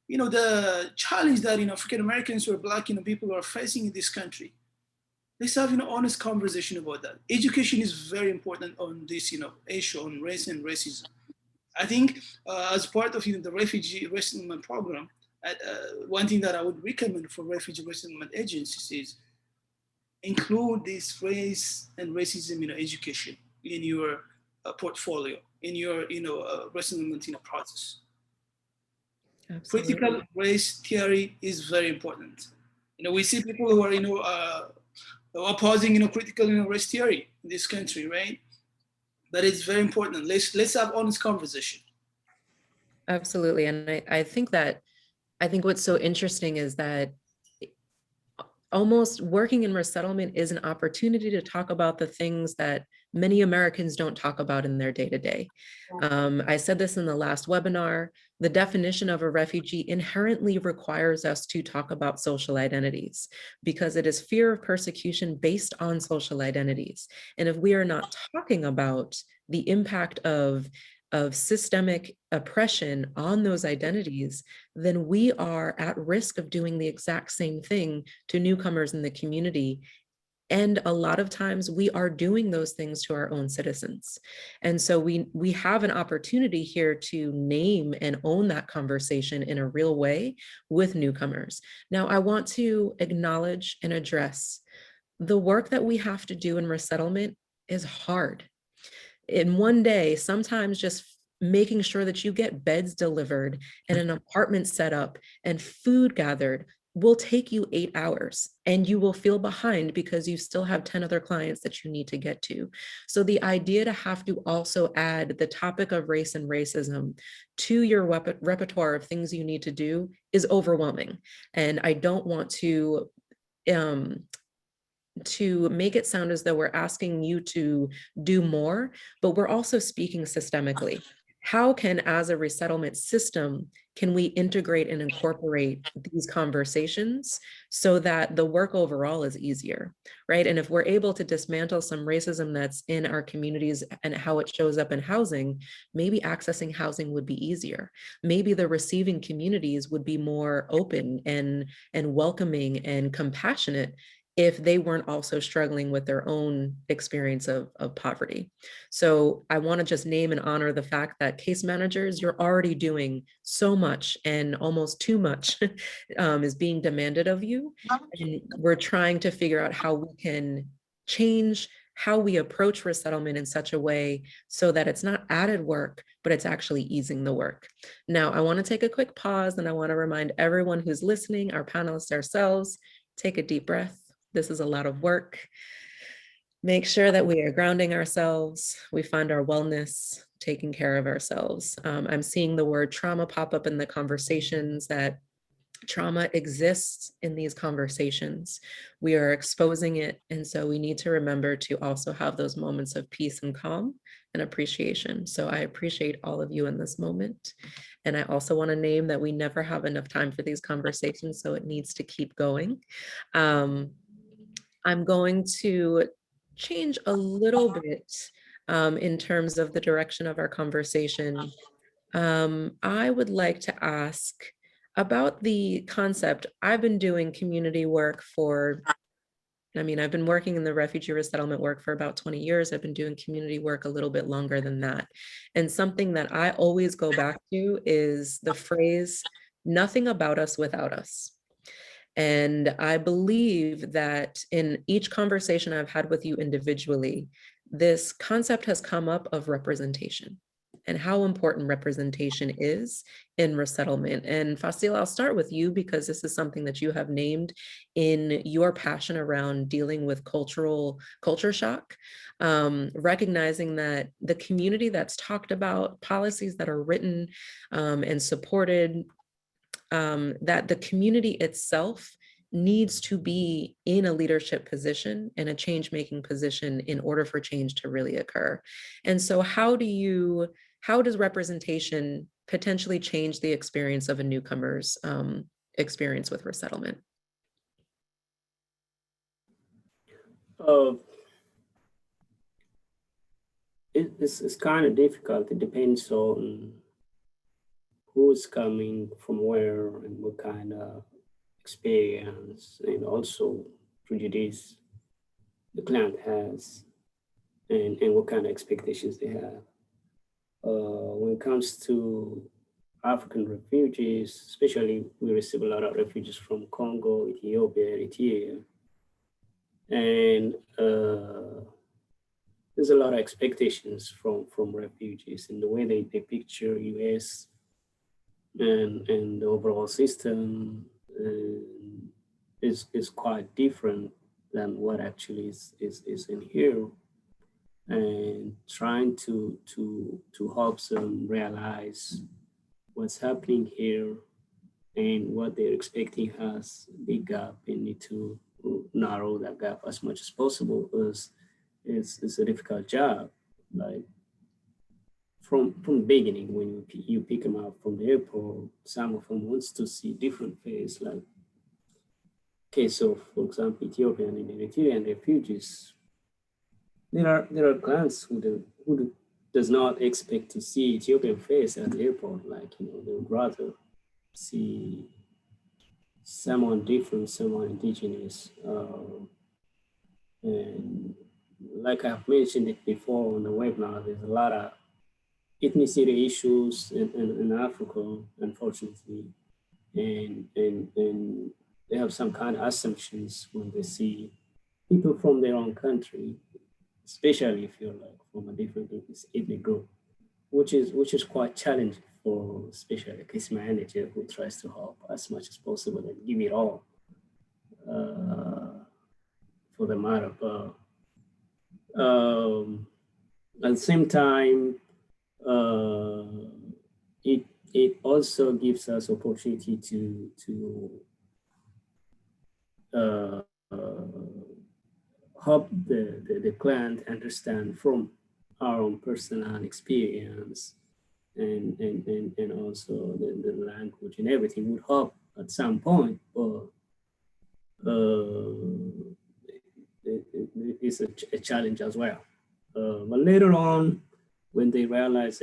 S3: The challenge that African Americans or Black people are facing in this country. Let's have honest conversation about that. Education is very important on this issue on race and racism. I think as part of the refugee resettlement program, one thing that I would recommend for refugee resettlement agencies is include this race and racism education in your portfolio, in your resettlement process. Absolutely. Critical race theory is very important. We see people who are opposing critical race theory in this country, right? But it's very important. Let's have honest conversation.
S2: Absolutely, and I think what's so interesting is that almost working in resettlement is an opportunity to talk about the things that many Americans don't talk about in their day-to-day. I said this in the last webinar, the definition of a refugee inherently requires us to talk about social identities because it is fear of persecution based on social identities. And if we are not talking about the impact of systemic oppression on those identities, then we are at risk of doing the exact same thing to newcomers in the community. And a lot of times we are doing those things to our own citizens. And so we have an opportunity here to name and own that conversation in a real way with newcomers. Now, I want to acknowledge and address the work that we have to do in resettlement is hard. In one day, sometimes just making sure that you get beds delivered and an apartment set up and food gathered will take you 8 hours and you will feel behind because you still have 10 other clients that you need to get to. So the idea to have to also add the topic of race and racism to your repertoire of things you need to do is overwhelming. And I don't want to make it sound as though we're asking you to do more, but we're also speaking systemically. How can, as a resettlement system, can we integrate and incorporate these conversations so that the work overall is easier, right? And if we're able to dismantle some racism that's in our communities and how it shows up in housing, maybe accessing housing would be easier. Maybe the receiving communities would be more open and welcoming and compassionate if they weren't also struggling with their own experience of poverty. So I want to just name and honor the fact that case managers, you're already doing so much and almost too much is being demanded of you. And we're trying to figure out how we can change how we approach resettlement in such a way so that it's not added work, but it's actually easing the work. Now, I want to take a quick pause and I want to remind everyone who's listening, our panelists ourselves, take a deep breath. This is a lot of work. Make sure that we are grounding ourselves. We find our wellness, taking care of ourselves. I'm seeing the word trauma pop up in the conversations, that trauma exists in these conversations. We are exposing it. And so we need to remember to also have those moments of peace and calm and appreciation. So I appreciate all of you in this moment. And I also want to name that we never have enough time for these conversations, so it needs to keep going. I'm going to change a little bit in terms of the direction of our conversation. I would like to ask about the concept. I've been doing community work I've been working in the refugee resettlement work for about 20 years. I've been doing community work a little bit longer than that. And something that I always go back to is the phrase, nothing about us without us. And I believe that in each conversation I've had with you individually, this concept has come up of representation and how important representation is in resettlement. And Fasil, I'll start with you because this is something that you have named in your passion around dealing with culture shock, recognizing that the community that's talked about, policies that are written and supported, that the community itself needs to be in a leadership position and a change-making position in order for change to really occur. And so how does representation potentially change the experience of a newcomer's experience with resettlement?
S5: It's kind of difficult. It depends on who's coming from where and what kind of experience and also prejudice the client has and what kind of expectations they have. When it comes to African refugees, especially we receive a lot of refugees from Congo, Ethiopia, Eritrea, and there's a lot of expectations from refugees in the way they picture US and the overall system is quite different than what actually is in here, and trying to help them realize what's happening here and what they're expecting has a big gap, and need to narrow that gap as much as possible. It's a difficult job. Like from the beginning, when you pick them up from the airport, some of them wants to see different face. Like case of, for example, Ethiopian and Eritrean refugees. There are clients who does not expect to see Ethiopian face at the airport. Like, they would rather see someone different, someone indigenous. And like I've mentioned it before on the webinar, there's a lot of ethnicity issues in Africa, unfortunately. And they have some kind of assumptions when they see people from their own country, especially if you're like from a different ethnic group, which is quite challenging for especially a case manager who tries to help as much as possible and give it all for the matter. But at the same time, it also gives us opportunity to help the client understand from our own personal experience, and also the language and everything would help at some point, but it's a challenge as well. But later on, when they realize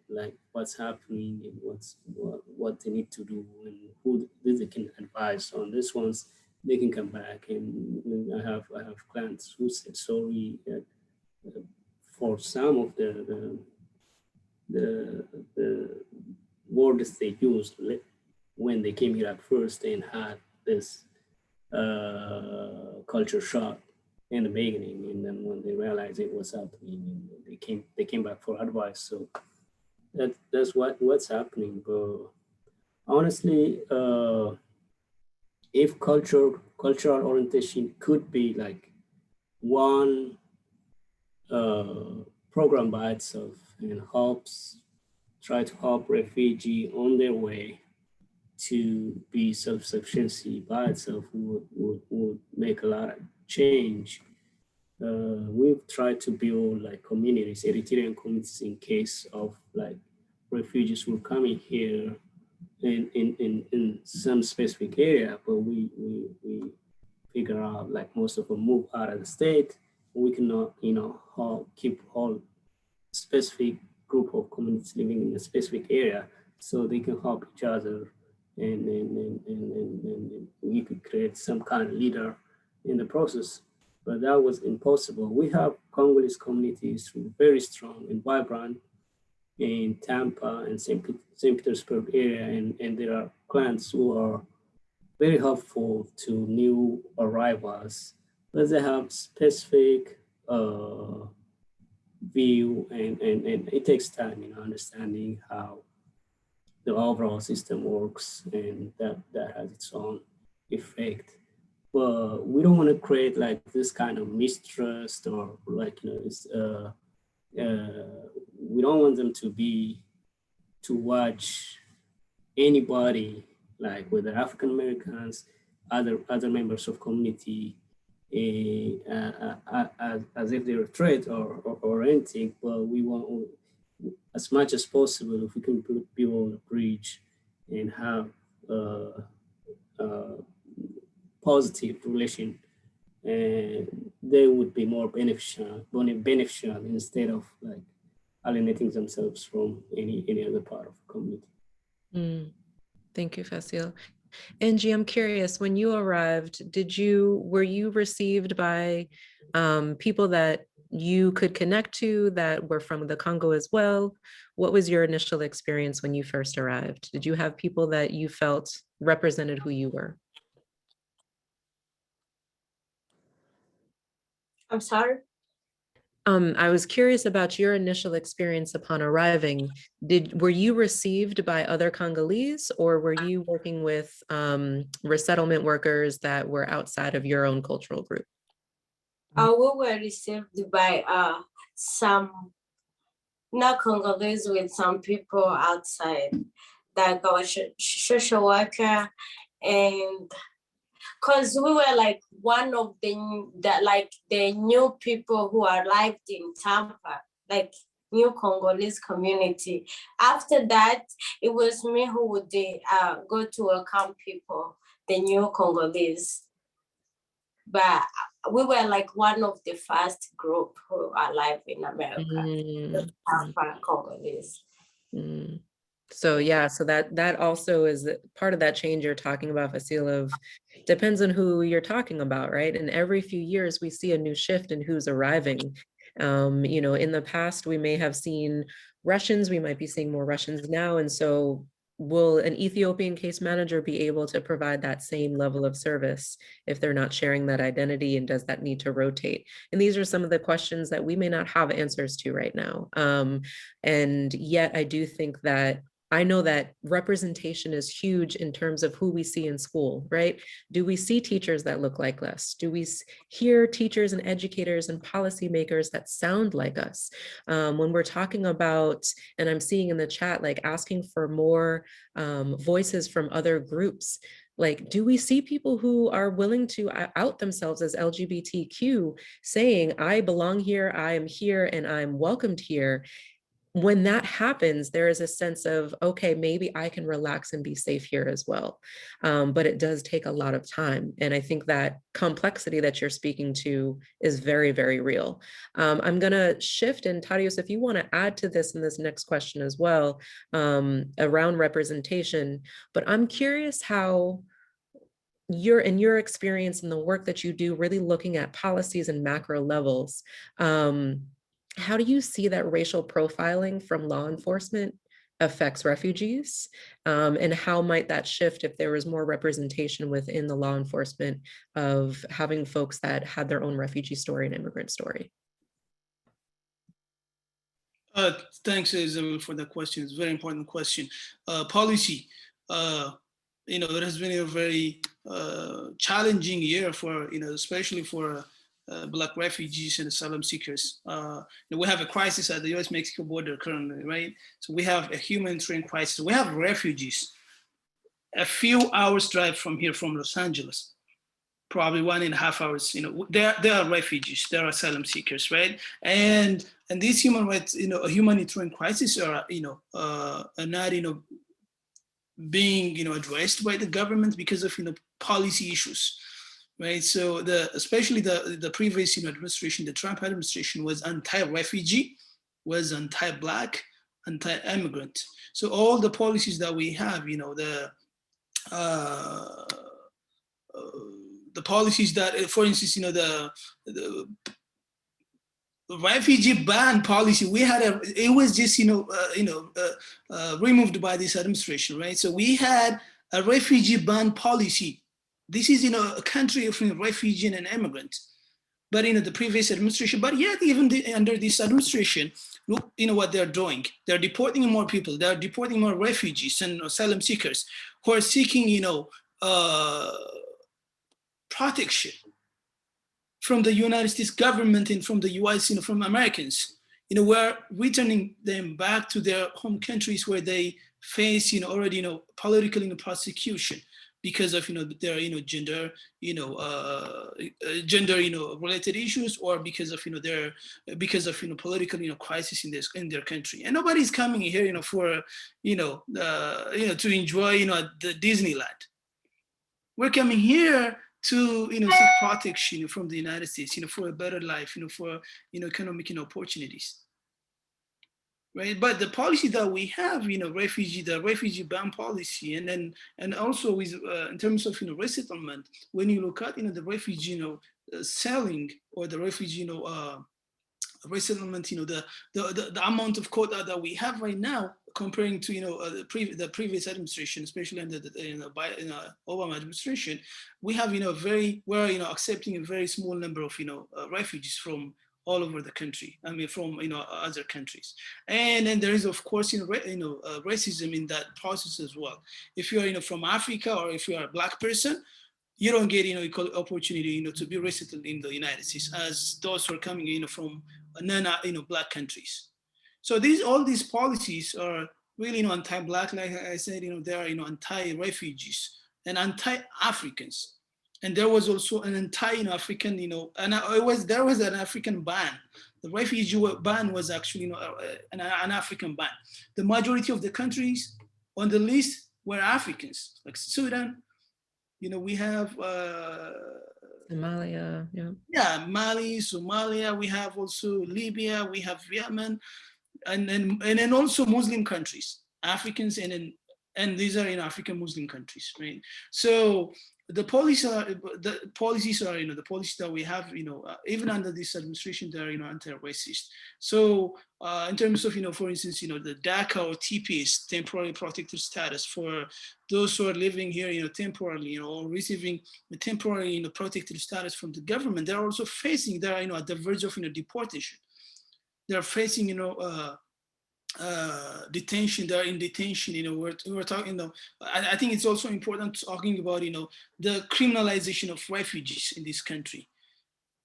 S5: like what's happening and what they need to do and who they can advise on this ones, they can come back. And I have clients who said sorry for some of the words they used when they came here at first and had this culture shock in the beginning, and then when they realized it was happening, they came back for advice. So that's what's happening. But honestly, if cultural orientation could be like one program by itself and try to help refugee on their way to be self-sufficiency by itself, would make a lot of change. We've tried to build like communities, Eritrean communities, in case of like refugees who are coming here in some specific area, but we figure out like most of them move out of the state. We cannot, keep all specific group of communities living in a specific area, so they can help each other, and we could create some kind of leader in the process. But that was impossible. We have Congolese communities who are very strong and vibrant in Tampa and St. Petersburg area, and there are clients who are very helpful to new arrivals, but they have specific view, and it takes time, understanding how the overall system works, and that has its own effect. But we don't want to create like this kind of mistrust, or like, we don't want them to watch anybody, like whether African Americans, other members of community, as if they're a threat or anything. But we want, as much as possible, if we can build a bridge and have positive relation, and they would be more beneficial instead of like alienating themselves from any other part of the community.
S2: Thank you, Fasil. Angie, I'm curious, when you arrived, were you received by people that you could connect to that were from the Congo as well? What was your initial experience when you first arrived? Did you have people that you felt represented who you were?
S4: I'm sorry?
S2: I was curious about your initial experience upon arriving. Were you received by other Congolese, or were you working with resettlement workers that were outside of your own cultural group?
S4: We were received by some, not Congolese, with some people outside, like our social worker, and because we were like one of the new people who arrived in Tampa, like new Congolese community. After that, it was me who would go to welcome people, the new Congolese. But we were like one of the first group who are alive in America, the Tampa Congolese.
S2: So yeah, so that also is part of that change you're talking about, Fasil, of depends on who you're talking about, right? And every few years we see a new shift in who's arriving. In the past we may have seen Russians, we might be seeing more Russians now. And so will an Ethiopian case manager be able to provide that same level of service if they're not sharing that identity, and does that need to rotate? And these are some of the questions that we may not have answers to right now. And yet I do think that I know that representation is huge in terms of who we see in school, right? Do we see teachers that look like us? Do we hear teachers and educators and policymakers that sound like us? When we're talking about, and I'm seeing in the chat, like asking for more voices from other groups, like, do we see people who are willing to out themselves as LGBTQ, saying, I belong here, I am here, and I'm welcomed here? When that happens, there is a sense of, okay, maybe I can relax and be safe here as well. But it does take a lot of time. And I think that complexity that you're speaking to is very, very real. I'm gonna shift, and Tadios, if you wanna add to this in this next question as well, around representation, but I'm curious how in your experience in the work that you do, really looking at policies and macro levels, how do you see that racial profiling from law enforcement affects refugees? And how might that shift if there was more representation within the law enforcement of having folks that had their own refugee story and immigrant story?
S3: Thanks, Isabelle, for that question. It's a very important question. Policy, it has been a very challenging year for, especially for Black refugees and asylum seekers. We have a crisis at the US-Mexico border currently, right? So we have a humanitarian crisis. We have refugees a few hours drive from here, from Los Angeles, probably 1.5 hours. They are refugees, they are asylum seekers, right? And these human rights, humanitarian crises are, not, being, addressed by the government because of, policy issues. Right, so especially the previous administration, the Trump administration, was anti-refugee, was anti-Black, anti-immigrant. So all the policies that we have, the policies that, for instance, the refugee ban policy, we had it was just removed by this administration, right? So we had a refugee ban policy. This is, a country of refugee and immigrant, but the previous administration, but yet even under this administration, look, what they're doing. They're deporting more people. They're deporting more refugees and asylum seekers who are seeking, protection from the United States government and from the US, from Americans. We're returning them back to their home countries where they face, already, political political because of their gender related issues, or because of political crisis in their country. And nobody's coming here for to enjoy the Disneyland. We're coming here to seek protection from the United States, for a better life, for economic opportunities. Right, but the policy that we have, the refugee ban policy, and also with in terms of resettlement, when you look at the refugee selling, or the refugee resettlement, the amount of quota that we have right now, comparing to the previous administration, especially under the Obama administration, we have we're accepting a very small number of refugees from all over the country. I mean, from other countries, and then there is, of course, racism in that process as well. If you are from Africa, or if you are a Black person, you don't get equal opportunity to be resettled in the United States as those who are coming from Black countries. So all these policies are really Anti-Black, like I said. They are anti-refugees and anti-Africans. And there was also an anti-African, and there was an African ban. The refugee ban was actually an African ban. The majority of the countries on the list were Africans, like Sudan. We have
S2: Somalia, yeah.
S3: Yeah, Mali, Somalia. We have also Libya. We have Yemen, and then also Muslim countries, Africans, and these are African Muslim countries, right? So the policies are the policies that we have, even under this administration, they are anti-racist. So in terms of for instance, the DACA or TPS, temporary protected status, for those who are living here temporarily, or receiving the temporary protected status from the government, they're also facing, they're at the verge of deportation. They're facing detention, they're in detention. We're talking. I think it's also important talking about the criminalization of refugees in this country,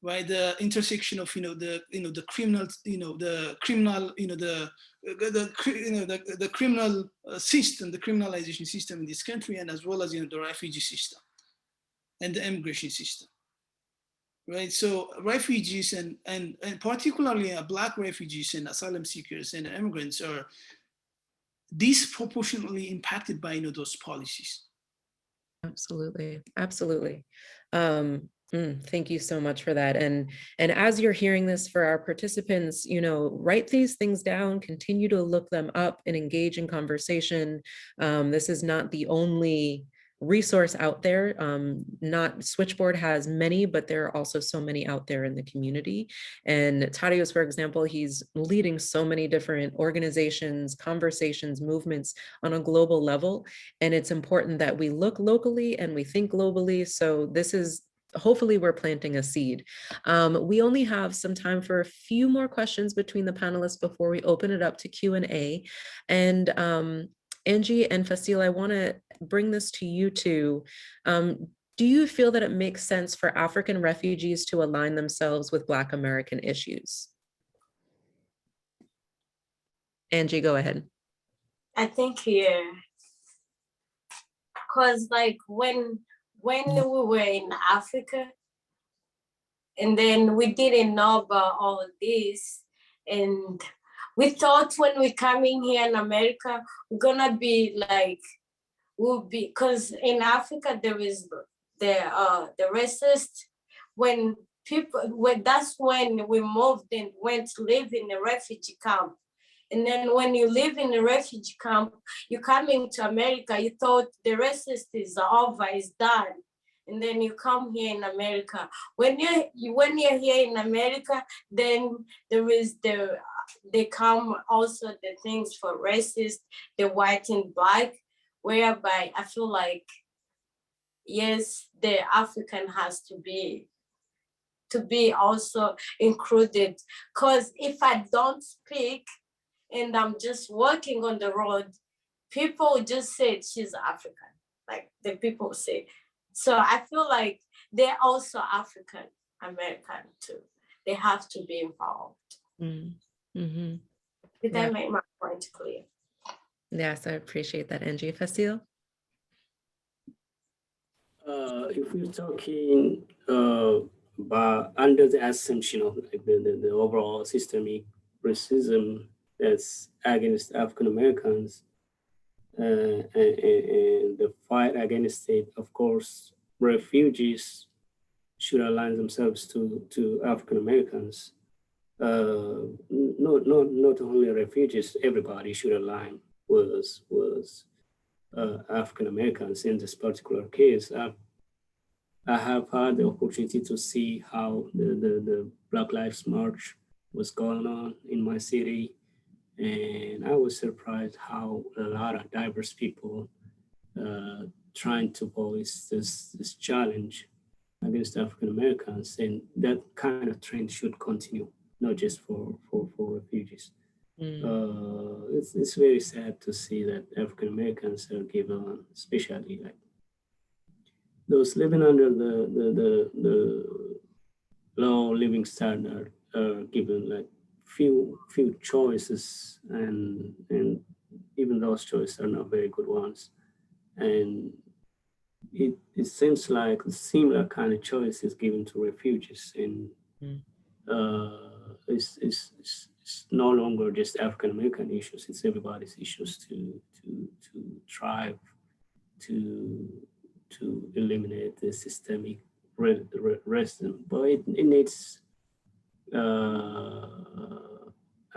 S3: right? The intersection of the criminal, the criminal, the criminal system, the criminalization system in this country, and as well as the refugee system and the immigration system. Right, so refugees and particularly Black refugees and asylum seekers and immigrants are disproportionately impacted by those policies.
S2: Absolutely, absolutely. Thank you so much for that. And as you're hearing this, for our participants, write these things down, continue to look them up and engage in conversation. This is not the only resource out there. Not Switchboard has many, but there are also so many out there in the community. And Tadios, for example, he's leading so many different organizations, conversations, movements on a global level. And it's important that we look locally and we think globally. So this is, hopefully we're planting a seed. We only have some time for a few more questions between the panelists before we open it up to Q&A. And Angie and Fasil, I want to bring this to you two. Do you feel that it makes sense for African refugees to align themselves with Black American issues? Angie, go ahead.
S4: I think, yeah, because like when we were in Africa, and then we didn't know about all of this, and we thought when we coming here in America, we're gonna be like, because in Africa there is the racist, that's when we moved and went to live in a refugee camp. And then when you live in a refugee camp, you coming to America, you thought the racist is over, is done. And then you come here in America. When you're here in America, then there is they come also the things for racist, the white and Black, whereby I feel like, yes, the African has to be also included. Because if I don't speak and I'm just walking on the road, people just say she's African, like the people say. So I feel like they're also African American too. They have to be involved.
S2: Mm-hmm.
S4: Did I make my point clear?
S2: Yes, I appreciate that, Angie. Fasil?
S5: If we're talking about under the assumption of like the overall systemic racism that's against African Americans and the fight against it, of course, refugees should align themselves to African Americans. Not only refugees, everybody should align with African Americans in this particular case. I have had the opportunity to see how the Black Lives March was going on in my city, and I was surprised how a lot of diverse people trying to voice this challenge against African Americans, and that kind of trend should continue, not just for refugees. It's very sad to see that African Americans are given, especially like those living under the low living standard, are given like few choices, and even those choices are not very good ones. And it seems like a similar kind of choice is given to refugees, and it's no longer just African American issues; it's everybody's issues to thrive, to eliminate the systemic racism. But it needs an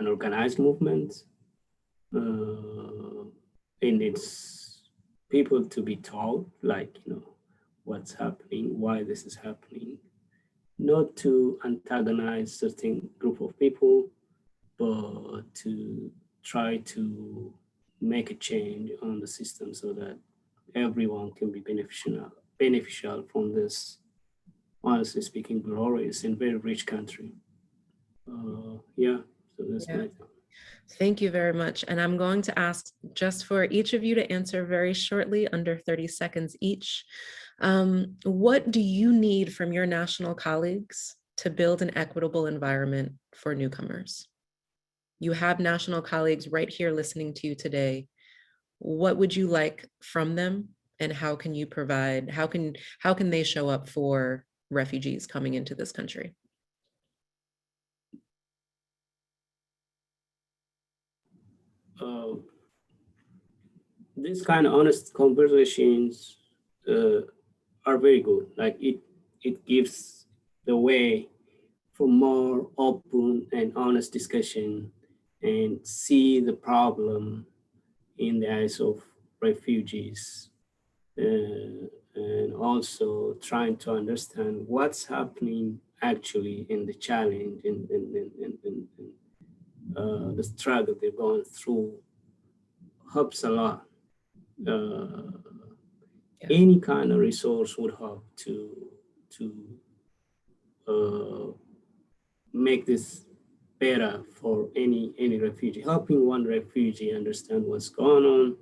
S5: organized movement. It needs people to be taught, like, what's happening, why this is happening, not to antagonize certain group of people, but to try to make a change on the system so that everyone can be beneficial from this, honestly speaking, glorious and very rich country. So that's my thought.
S2: Thank you very much. And I'm going to ask just for each of you to answer very shortly, under 30 seconds each. What do you need from your national colleagues to build an equitable environment for newcomers? You have national colleagues right here listening to you today. What would you like from them, and how can you provide, how can they show up for refugees coming into this country?
S5: These kind of honest conversations are very good. Like it gives the way for more open and honest discussion, and see the problem in the eyes of refugees, and also trying to understand what's happening actually in the challenge and the struggle they're going through helps a lot. Any kind of resource would help to make this better for any refugee. Helping one refugee understand what's going on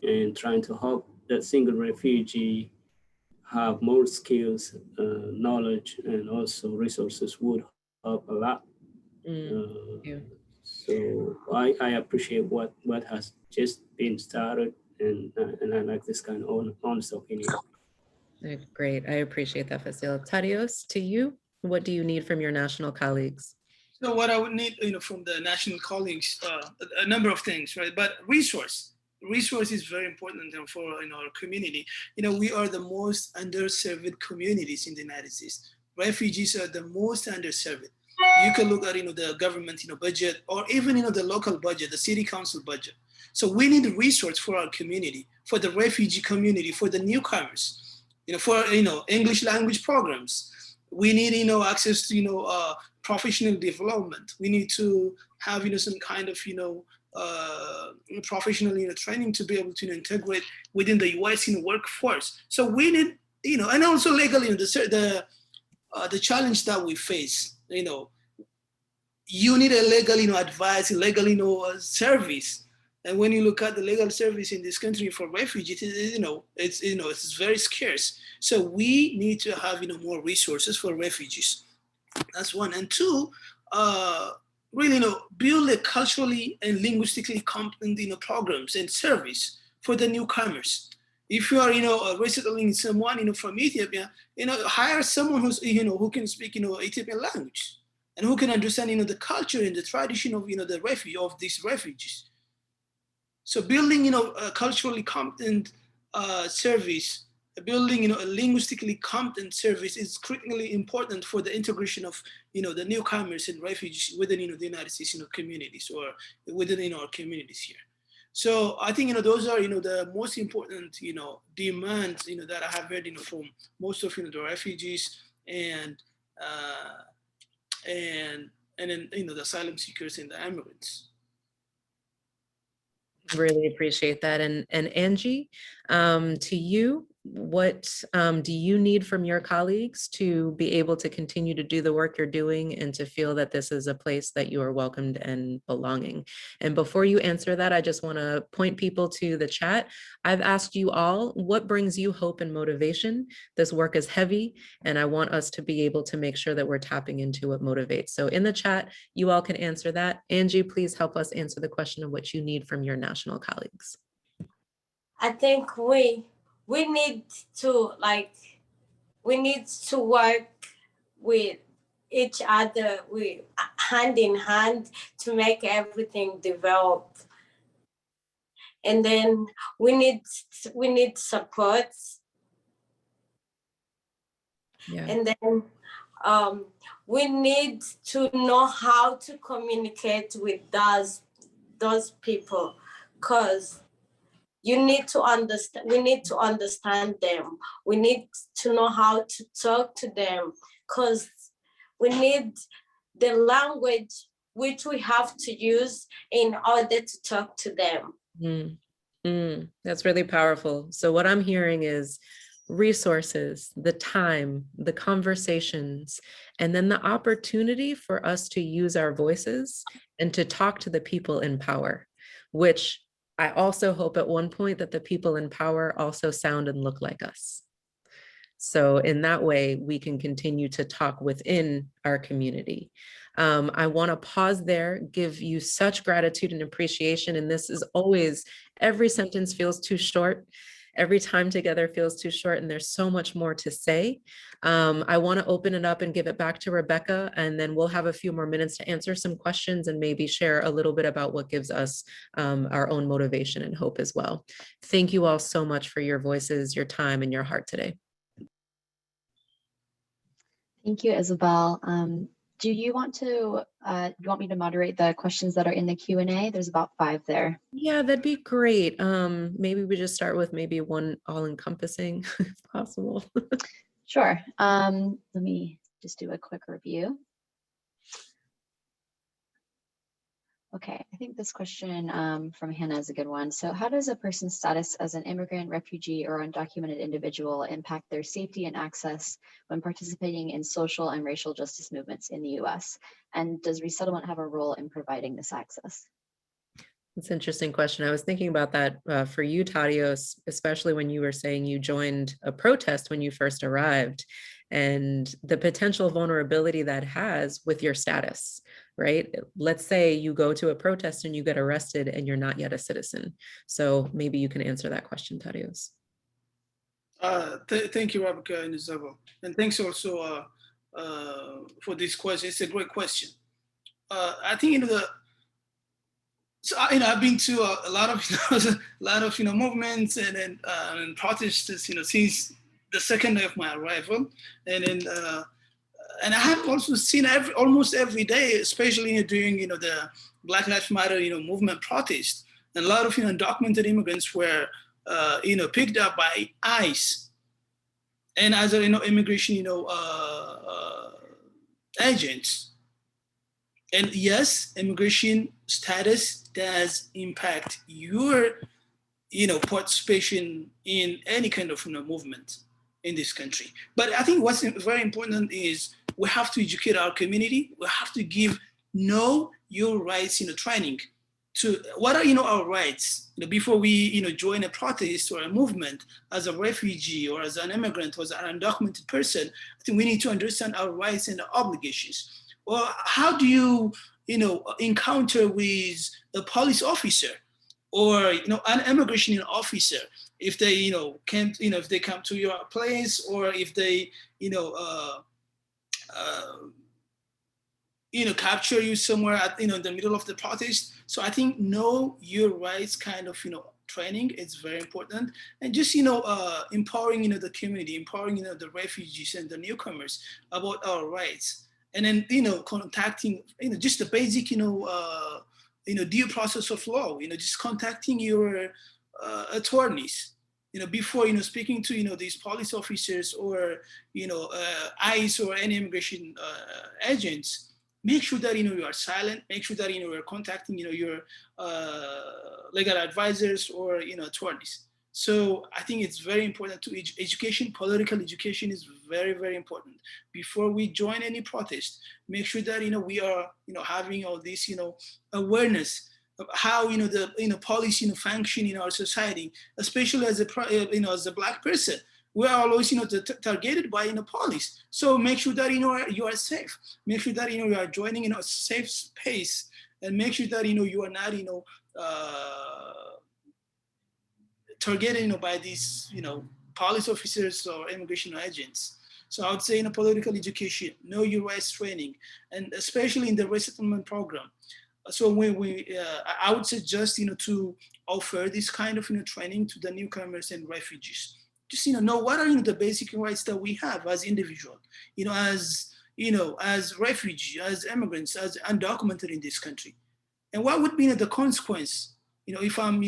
S5: and trying to help that single refugee have more skills, knowledge, and also resources would help a lot. So I appreciate what has just been started, and I like this kind of honest opinion.
S2: Great, I appreciate that, Fasil. Tadios, to you, what do you need from your national colleagues?
S3: So what I would need, from the national colleagues, a number of things, right? But resource is very important for our community. We are the most underserved communities in the United States. Refugees are the most underserved. You can look at the government budget, or even the local budget, the city council budget. So we need a resource for our community, for the refugee community, for the newcomers, for English language programs. We need access to professional development. We need to have some kind of professional training to be able to integrate within the U.S. workforce. So we need and also legally the challenge that we face. You need a legal advice, legal service. And when you look at the legal service in this country for refugees, it's very scarce. So we need to have more resources for refugees. That's one. And two, really build a culturally and linguistically competent programs and service for the newcomers. If you are resettling someone from Ethiopia, hire someone who's who can speak Ethiopian language and who can understand the culture and the tradition of of these refugees. So building a culturally competent service, building a linguistically competent service is critically important for the integration of the newcomers and refugees within the United States communities, or within our communities here. So I think those are the most important demands that I have heard from most of the refugees and then the asylum seekers and the immigrants.
S2: Really appreciate that. And Angie, to you, what do you need from your colleagues to be able to continue to do the work you're doing and to feel that this is a place that you are welcomed and belonging? And before you answer that, I just want to point people to the chat. I've asked you all, what brings you hope and motivation? This work is heavy, and I want us to be able to make sure that we're tapping into what motivates. So in the chat, you all can answer that. Angie, please help us answer the question of what you need from your national colleagues.
S4: I think we need to work with each other, hand in hand, to make everything develop. And then we need support.
S2: Yeah.
S4: And then we need to know how to communicate with those people, because we need to understand them. We need to know how to talk to them, because we need the language which we have to use in order to talk to them.
S2: That's really powerful. So what I'm hearing is resources, the time, the conversations, and then the opportunity for us to use our voices and to talk to the people in power, which I also hope at one point that the people in power also sound and look like us. So in that way, we can continue to talk within our community. I want to pause there, give you such gratitude and appreciation. And this is always, every sentence feels too short. Every time together feels too short, and there's so much more to say. I want to open it up and give it back to Rebecca, and then we'll have a few more minutes to answer some questions and maybe share a little bit about what gives us our own motivation and hope as well. Thank you all so much for your voices, your time, and your heart today.
S1: Thank you, Isabelle. Do you want me to moderate the questions that are in the Q&A? There's about 5 there.
S2: Yeah, that'd be great. Maybe we just start with maybe one all-encompassing, if possible.
S1: Sure. Let me just do a quick review. Okay, I think this question from Hannah is a good one. So how does a person's status as an immigrant, refugee, or undocumented individual impact their safety and access when participating in social and racial justice movements in the US? And does resettlement have a role in providing this access?
S2: That's an interesting question. I was thinking about that for you, Tadios, especially when you were saying you joined a protest when you first arrived, and the potential vulnerability that has with your status, right? Let's say you go to a protest and you get arrested and you're not yet a citizen. So maybe you can answer that question, Tadios.
S3: Thank you, Rebecca and Isabelle. And thanks also for this question. It's a great question. I think so I've been to a lot of movements and protests since the second day of my arrival, and I have also seen almost every day, especially during the Black Lives Matter movement protest, and a lot of undocumented immigrants were picked up by ICE and other immigration agents. And yes, immigration status does impact your participation in any kind of movement in this country. But I think what's very important is we have to educate our community. We have to know your rights training to what are our rights before we join a protest or a movement as a refugee or as an immigrant or as an undocumented person. I think we need to understand our rights and our obligations. Well, how do you encounter with a police officer or an immigration officer if they can't if they come to your place, or if they capture you somewhere at in the middle of the protest. So I think know your rights kind of training is very important, and just empowering the community, empowering the refugees and the newcomers about our rights, and then contacting just the basic due process of law, just contacting your attorneys before speaking to these police officers or ICE or any immigration agents. Make sure that you are silent. Make sure that you are contacting your legal advisors or attorneys. So I think it's very important to education. Political education is very, very important. Before we join any protest, make sure that we are having all this awareness of how the police function in our society, especially as a Black person. We are always targeted by police. So make sure that you are safe. Make sure that you are joining a safe space, and make sure that you are not targeted by these police officers or immigration agents. So I would say political education, know your rights training, and especially in the resettlement program. So I would suggest to offer this kind of training to the newcomers and refugees. Just know what are the basic rights that we have as individuals, as refugees, as immigrants, as undocumented in this country, and what would be the consequence, if I'm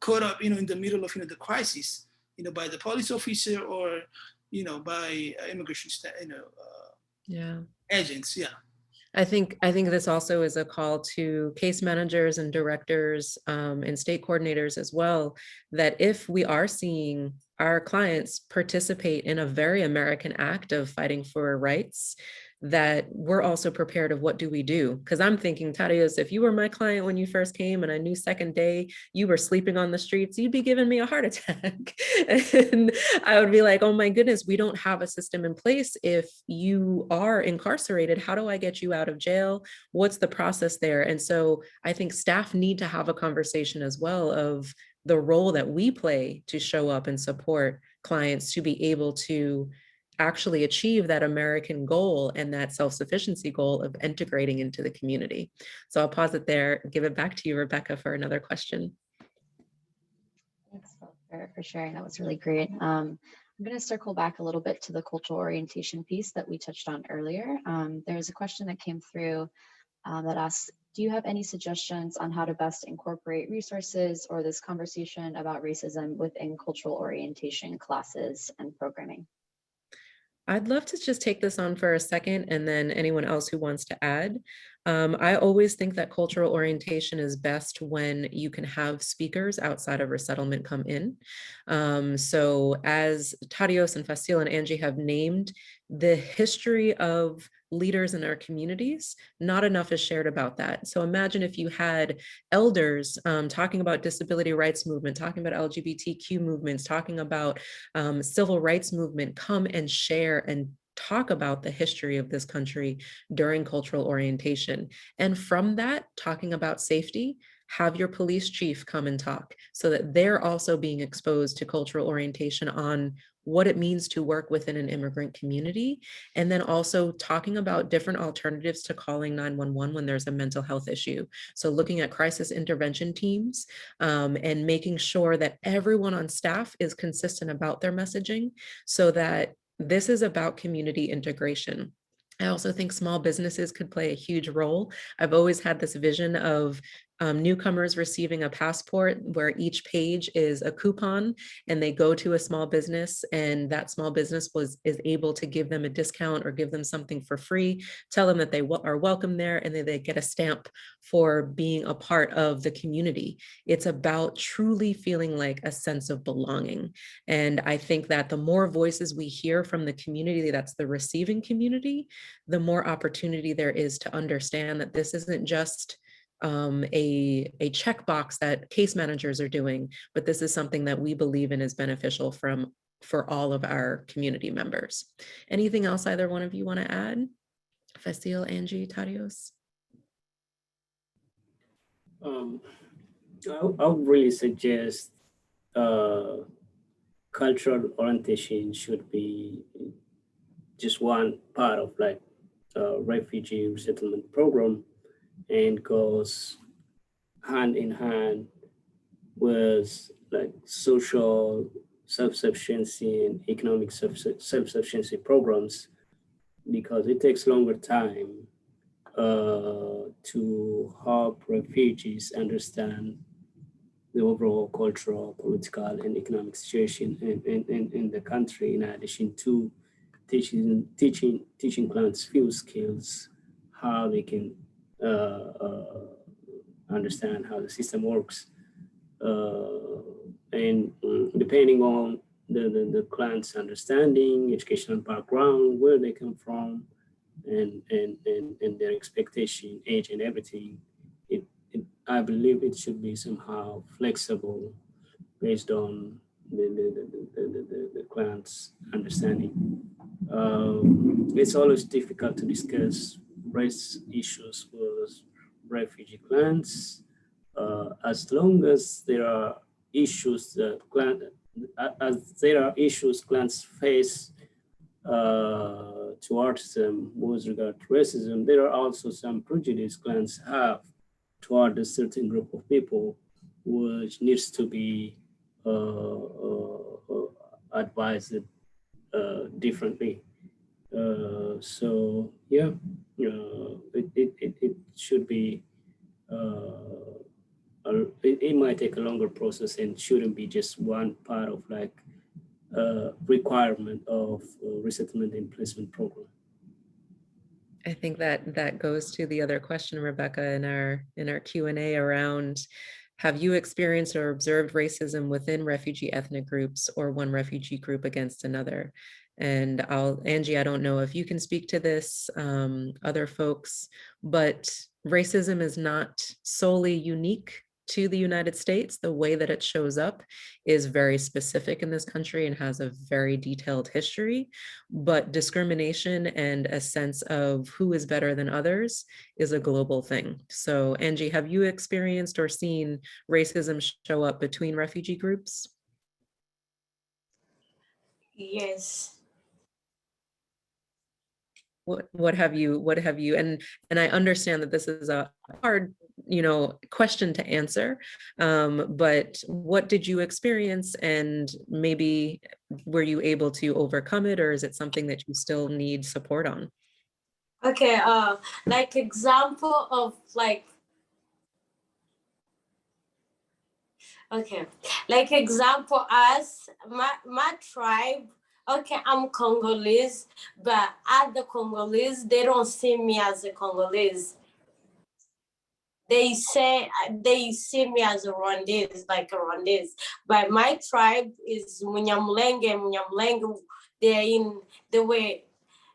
S3: caught up in the middle of the crisis, by the police officer or by immigration agents. Yeah.
S2: I think this also is a call to case managers and directors and state coordinators as well, that if we are seeing our clients participate in a very American act of fighting for rights, that we're also prepared of what do we do? Because I'm thinking, Tadios, if you were my client when you first came and I knew second day you were sleeping on the streets, you'd be giving me a heart attack. And I would be like, oh my goodness, we don't have a system in place. If you are incarcerated, how do I get you out of jail? What's the process there? And so I think staff need to have a conversation as well of the role that we play to show up and support clients to be able to actually achieve that American goal and that self-sufficiency goal of integrating into the community. So I'll pause it there, give it back to you, Rebecca, for another question.
S1: Thanks for sharing. That was really great. I'm going to circle back a little bit to the cultural orientation piece that we touched on earlier. There's a question that came through that asks, do you have any suggestions on how to best incorporate resources or this conversation about racism within cultural orientation classes and programming?
S2: I'd love to just take this on for a second, and then anyone else who wants to add. I always think that cultural orientation is best when you can have speakers outside of resettlement come in. So as Tadios and Fasil and Angie have named the history of leaders in our communities, not enough is shared about that. So imagine if you had elders talking about disability rights movement, talking about LGBTQ movements, talking about civil rights movement, come and share and talk about the history of this country during cultural orientation. And from that, talking about safety, have your police chief come and talk so that they're also being exposed to cultural orientation on what it means to work within an immigrant community. And then also talking about different alternatives to calling 911 when there's a mental health issue. So looking at crisis intervention teams and making sure that everyone on staff is consistent about their messaging so that this is about community integration. I also think small businesses could play a huge role. I've always had this vision of newcomers receiving a passport where each page is a coupon and they go to a small business and that small business is able to give them a discount or give them something for free, tell them that they are welcome there, and then they get a stamp for being a part of the community. It's about truly feeling like a sense of belonging. And I think that the more voices we hear from the community that's the receiving community, the more opportunity there is to understand that this isn't just a checkbox that case managers are doing, but this is something that we believe in is beneficial for all of our community members. Anything else either one of you want to add? Fasil, Angie, Tadios?
S5: I would really suggest cultural orientation should be just one part of like refugee resettlement program, and goes hand in hand with like social self-sufficiency and economic self-sufficiency programs, because it takes longer time to help refugees understand the overall cultural, political, and economic situation in the country, in addition to teaching clients few skills, how they can understand how the system works. And depending on the client's understanding, educational background, where they come from, and their expectation, age, and everything, I believe it should be somehow flexible based on the client's understanding. It's always difficult to discuss race issues with refugee clients as long as there are issues that clients face towards them with regard to racism. There are also some prejudice clients have toward a certain group of people, which needs to be advised differently. So yeah, it should be. It might take a longer process and shouldn't be just one part of like requirement of resettlement and placement program.
S2: I think that goes to the other question, Rebecca, in our Q&A around Have you experienced or observed racism within refugee ethnic groups or one refugee group against another? And Angie, I don't know if you can speak to this, other folks, but racism is not solely unique to the United States. The way that it shows up is very specific in this country and has a very detailed history, but discrimination and a sense of who is better than others is a global thing. So Angie, have you experienced or seen racism show up between refugee groups?
S4: Yes.
S2: What have you, and I understand that this is a hard, question to answer, but what did you experience, and maybe were you able to overcome it, or is it something that you still need support on?
S4: Okay, like example of like, okay, like example as my tribe. Okay, I'm Congolese, but other Congolese, they don't see me as a Congolese. They see me as a Rwandese, like a Rwandese. But my tribe is Munyamulenge. They're in the way.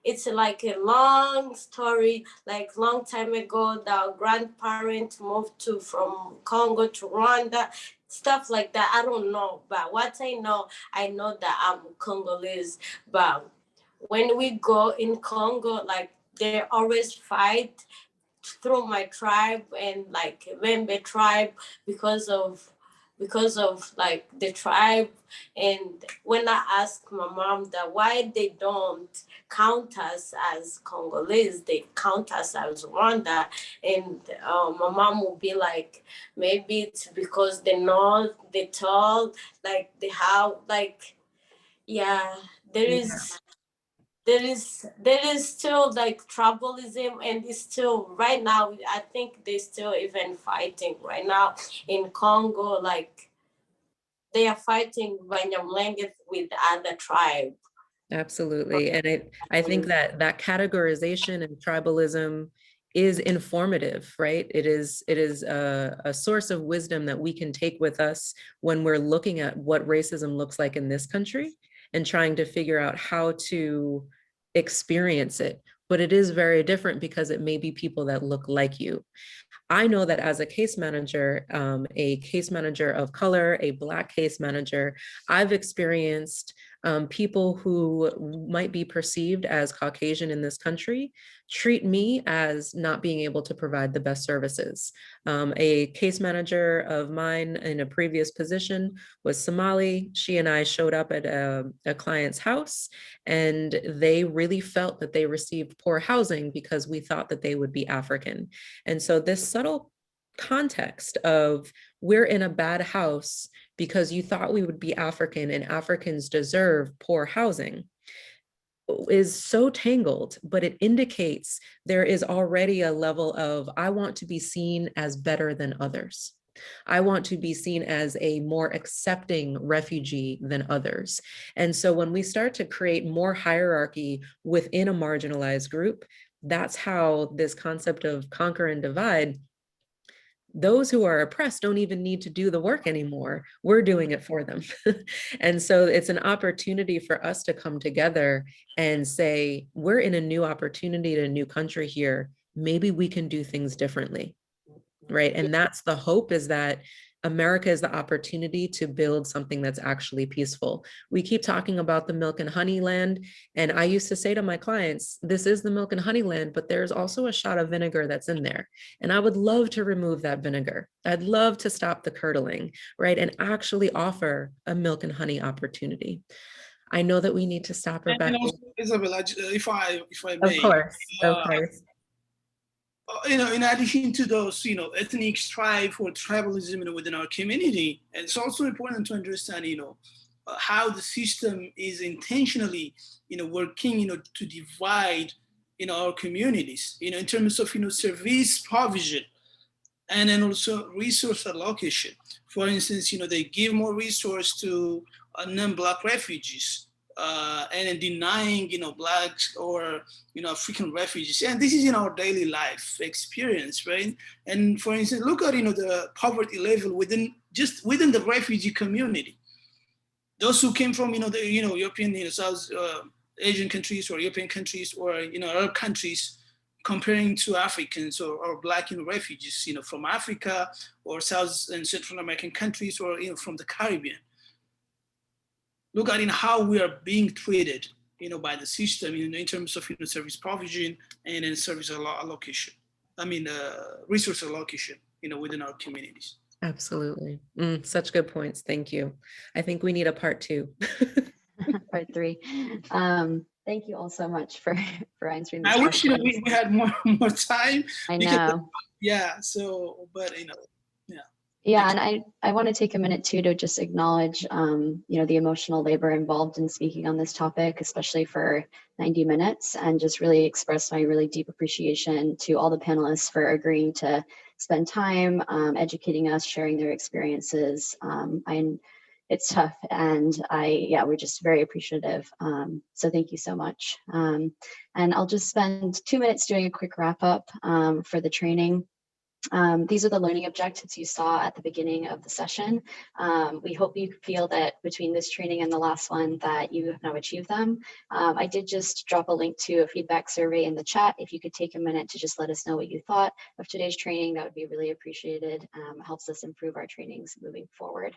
S4: It's like a long story, like long time ago, the grandparents moved from Congo to Rwanda, stuff like that. I don't know, but what I know that I'm Congolese. But when we go in Congo, like they always fight through my tribe and like Wembe tribe because of like the tribe. And when I asked my mom that why they don't count us as Congolese, they count us as Rwanda, and my mom would be like, maybe it's because they know they told like they have like, yeah, there is still like tribalism, and it's still right now. I think they're still even fighting right now in Congo. Like they are fighting Banyamulenge with other tribe.
S2: Absolutely. And I think that categorization and tribalism is informative, right? It is a source of wisdom that we can take with us when we're looking at what racism looks like in this country and trying to figure out how to experience it. But it is very different because it may be people that look like you. I know that as a case manager of color, a Black case manager, I've experienced people who might be perceived as Caucasian in this country treat me as not being able to provide the best services. A case manager of mine in a previous position was Somali. She and I showed up at a client's house, and they really felt that they received poor housing because we thought that they would be African. And so this subtle context of we're in a bad house because you thought we would be African and Africans deserve poor housing is so tangled, but it indicates there is already a level of, I want to be seen as better than others. I want to be seen as a more accepting refugee than others. And so when we start to create more hierarchy within a marginalized group, that's how this concept of conquer and divide, those who are oppressed don't even need to do the work anymore. We're doing it for them. And so it's an opportunity for us to come together and say, we're in a new opportunity to a new country here. Maybe we can do things differently, right? And that's the hope, is that America is the opportunity to build something that's actually peaceful. We keep talking about the milk and honey land. And I used to say to my clients, this is the milk and honey land, but there's also a shot of vinegar that's in there. And I would love to remove that vinegar. I'd love to stop the curdling, right? And actually offer a milk and honey opportunity. I know that we need to stop, Rebecca.
S3: And also, Isabelle, if I may.
S2: Of course.
S3: In addition to those, ethnic strife or tribalism within our community, it's also important to understand, how the system is intentionally, working, to divide, our communities, in terms of, service provision, and then also resource allocation. For instance, they give more resource to non-Black refugees, and then denying, Blacks or, African refugees. And this is in our daily life experience, right? And for instance, look at, the poverty level within the refugee community. Those who came from, the, European, South Asian countries or European countries or, other countries, comparing to Africans or Black refugees, from Africa or South and Central American countries or, from the Caribbean. Look at how we are being treated, by the system, in terms of service provision and in service allocation. Resource allocation, within our communities.
S2: Absolutely. Such good points. Thank you. I think we need a part 2.
S1: Part 3. Thank you all so much for answering these
S3: I wish
S1: questions.
S3: we had more time.
S1: I know.
S3: Yeah. So, but
S1: Yeah, and I want to take a minute too to just acknowledge, the emotional labor involved in speaking on this topic, especially for 90 minutes, and just really express my really deep appreciation to all the panelists for agreeing to spend time educating us, sharing their experiences. It's tough, and we're just very appreciative. So thank you so much. And I'll just spend 2 minutes doing a quick wrap up for the training. These are the learning objectives you saw at the beginning of the session. We hope you feel that between this training and the last one that you have now achieved them. I did just drop a link to a feedback survey in the chat. If you could take a minute to just let us know what you thought of today's training, that would be really appreciated. Helps us improve our trainings moving forward.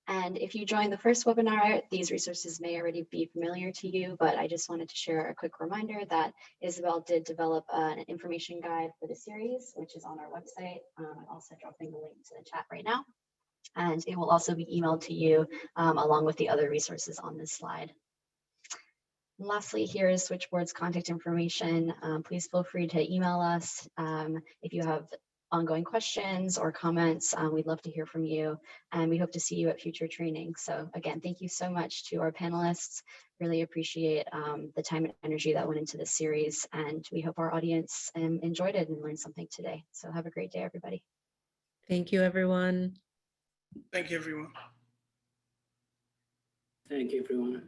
S1: And if you joined the first webinar, these resources may already be familiar to you, but I just wanted to share a quick reminder that Isabelle did develop an information guide for the series, which is on our website. I'm also dropping the link to the chat right now. And it will also be emailed to you along with the other resources on this slide. And lastly, here is Switchboard's contact information. Please feel free to email us if you have ongoing questions or comments. We'd love to hear from you, and we hope to see you at future trainings. So again, thank you so much to our panelists. Really appreciate the time and energy that went into this series, and we hope our audience enjoyed it and learned something today. So have a great day, everybody.
S2: Thank you, everyone.
S3: Thank you, everyone.
S5: Thank you, everyone.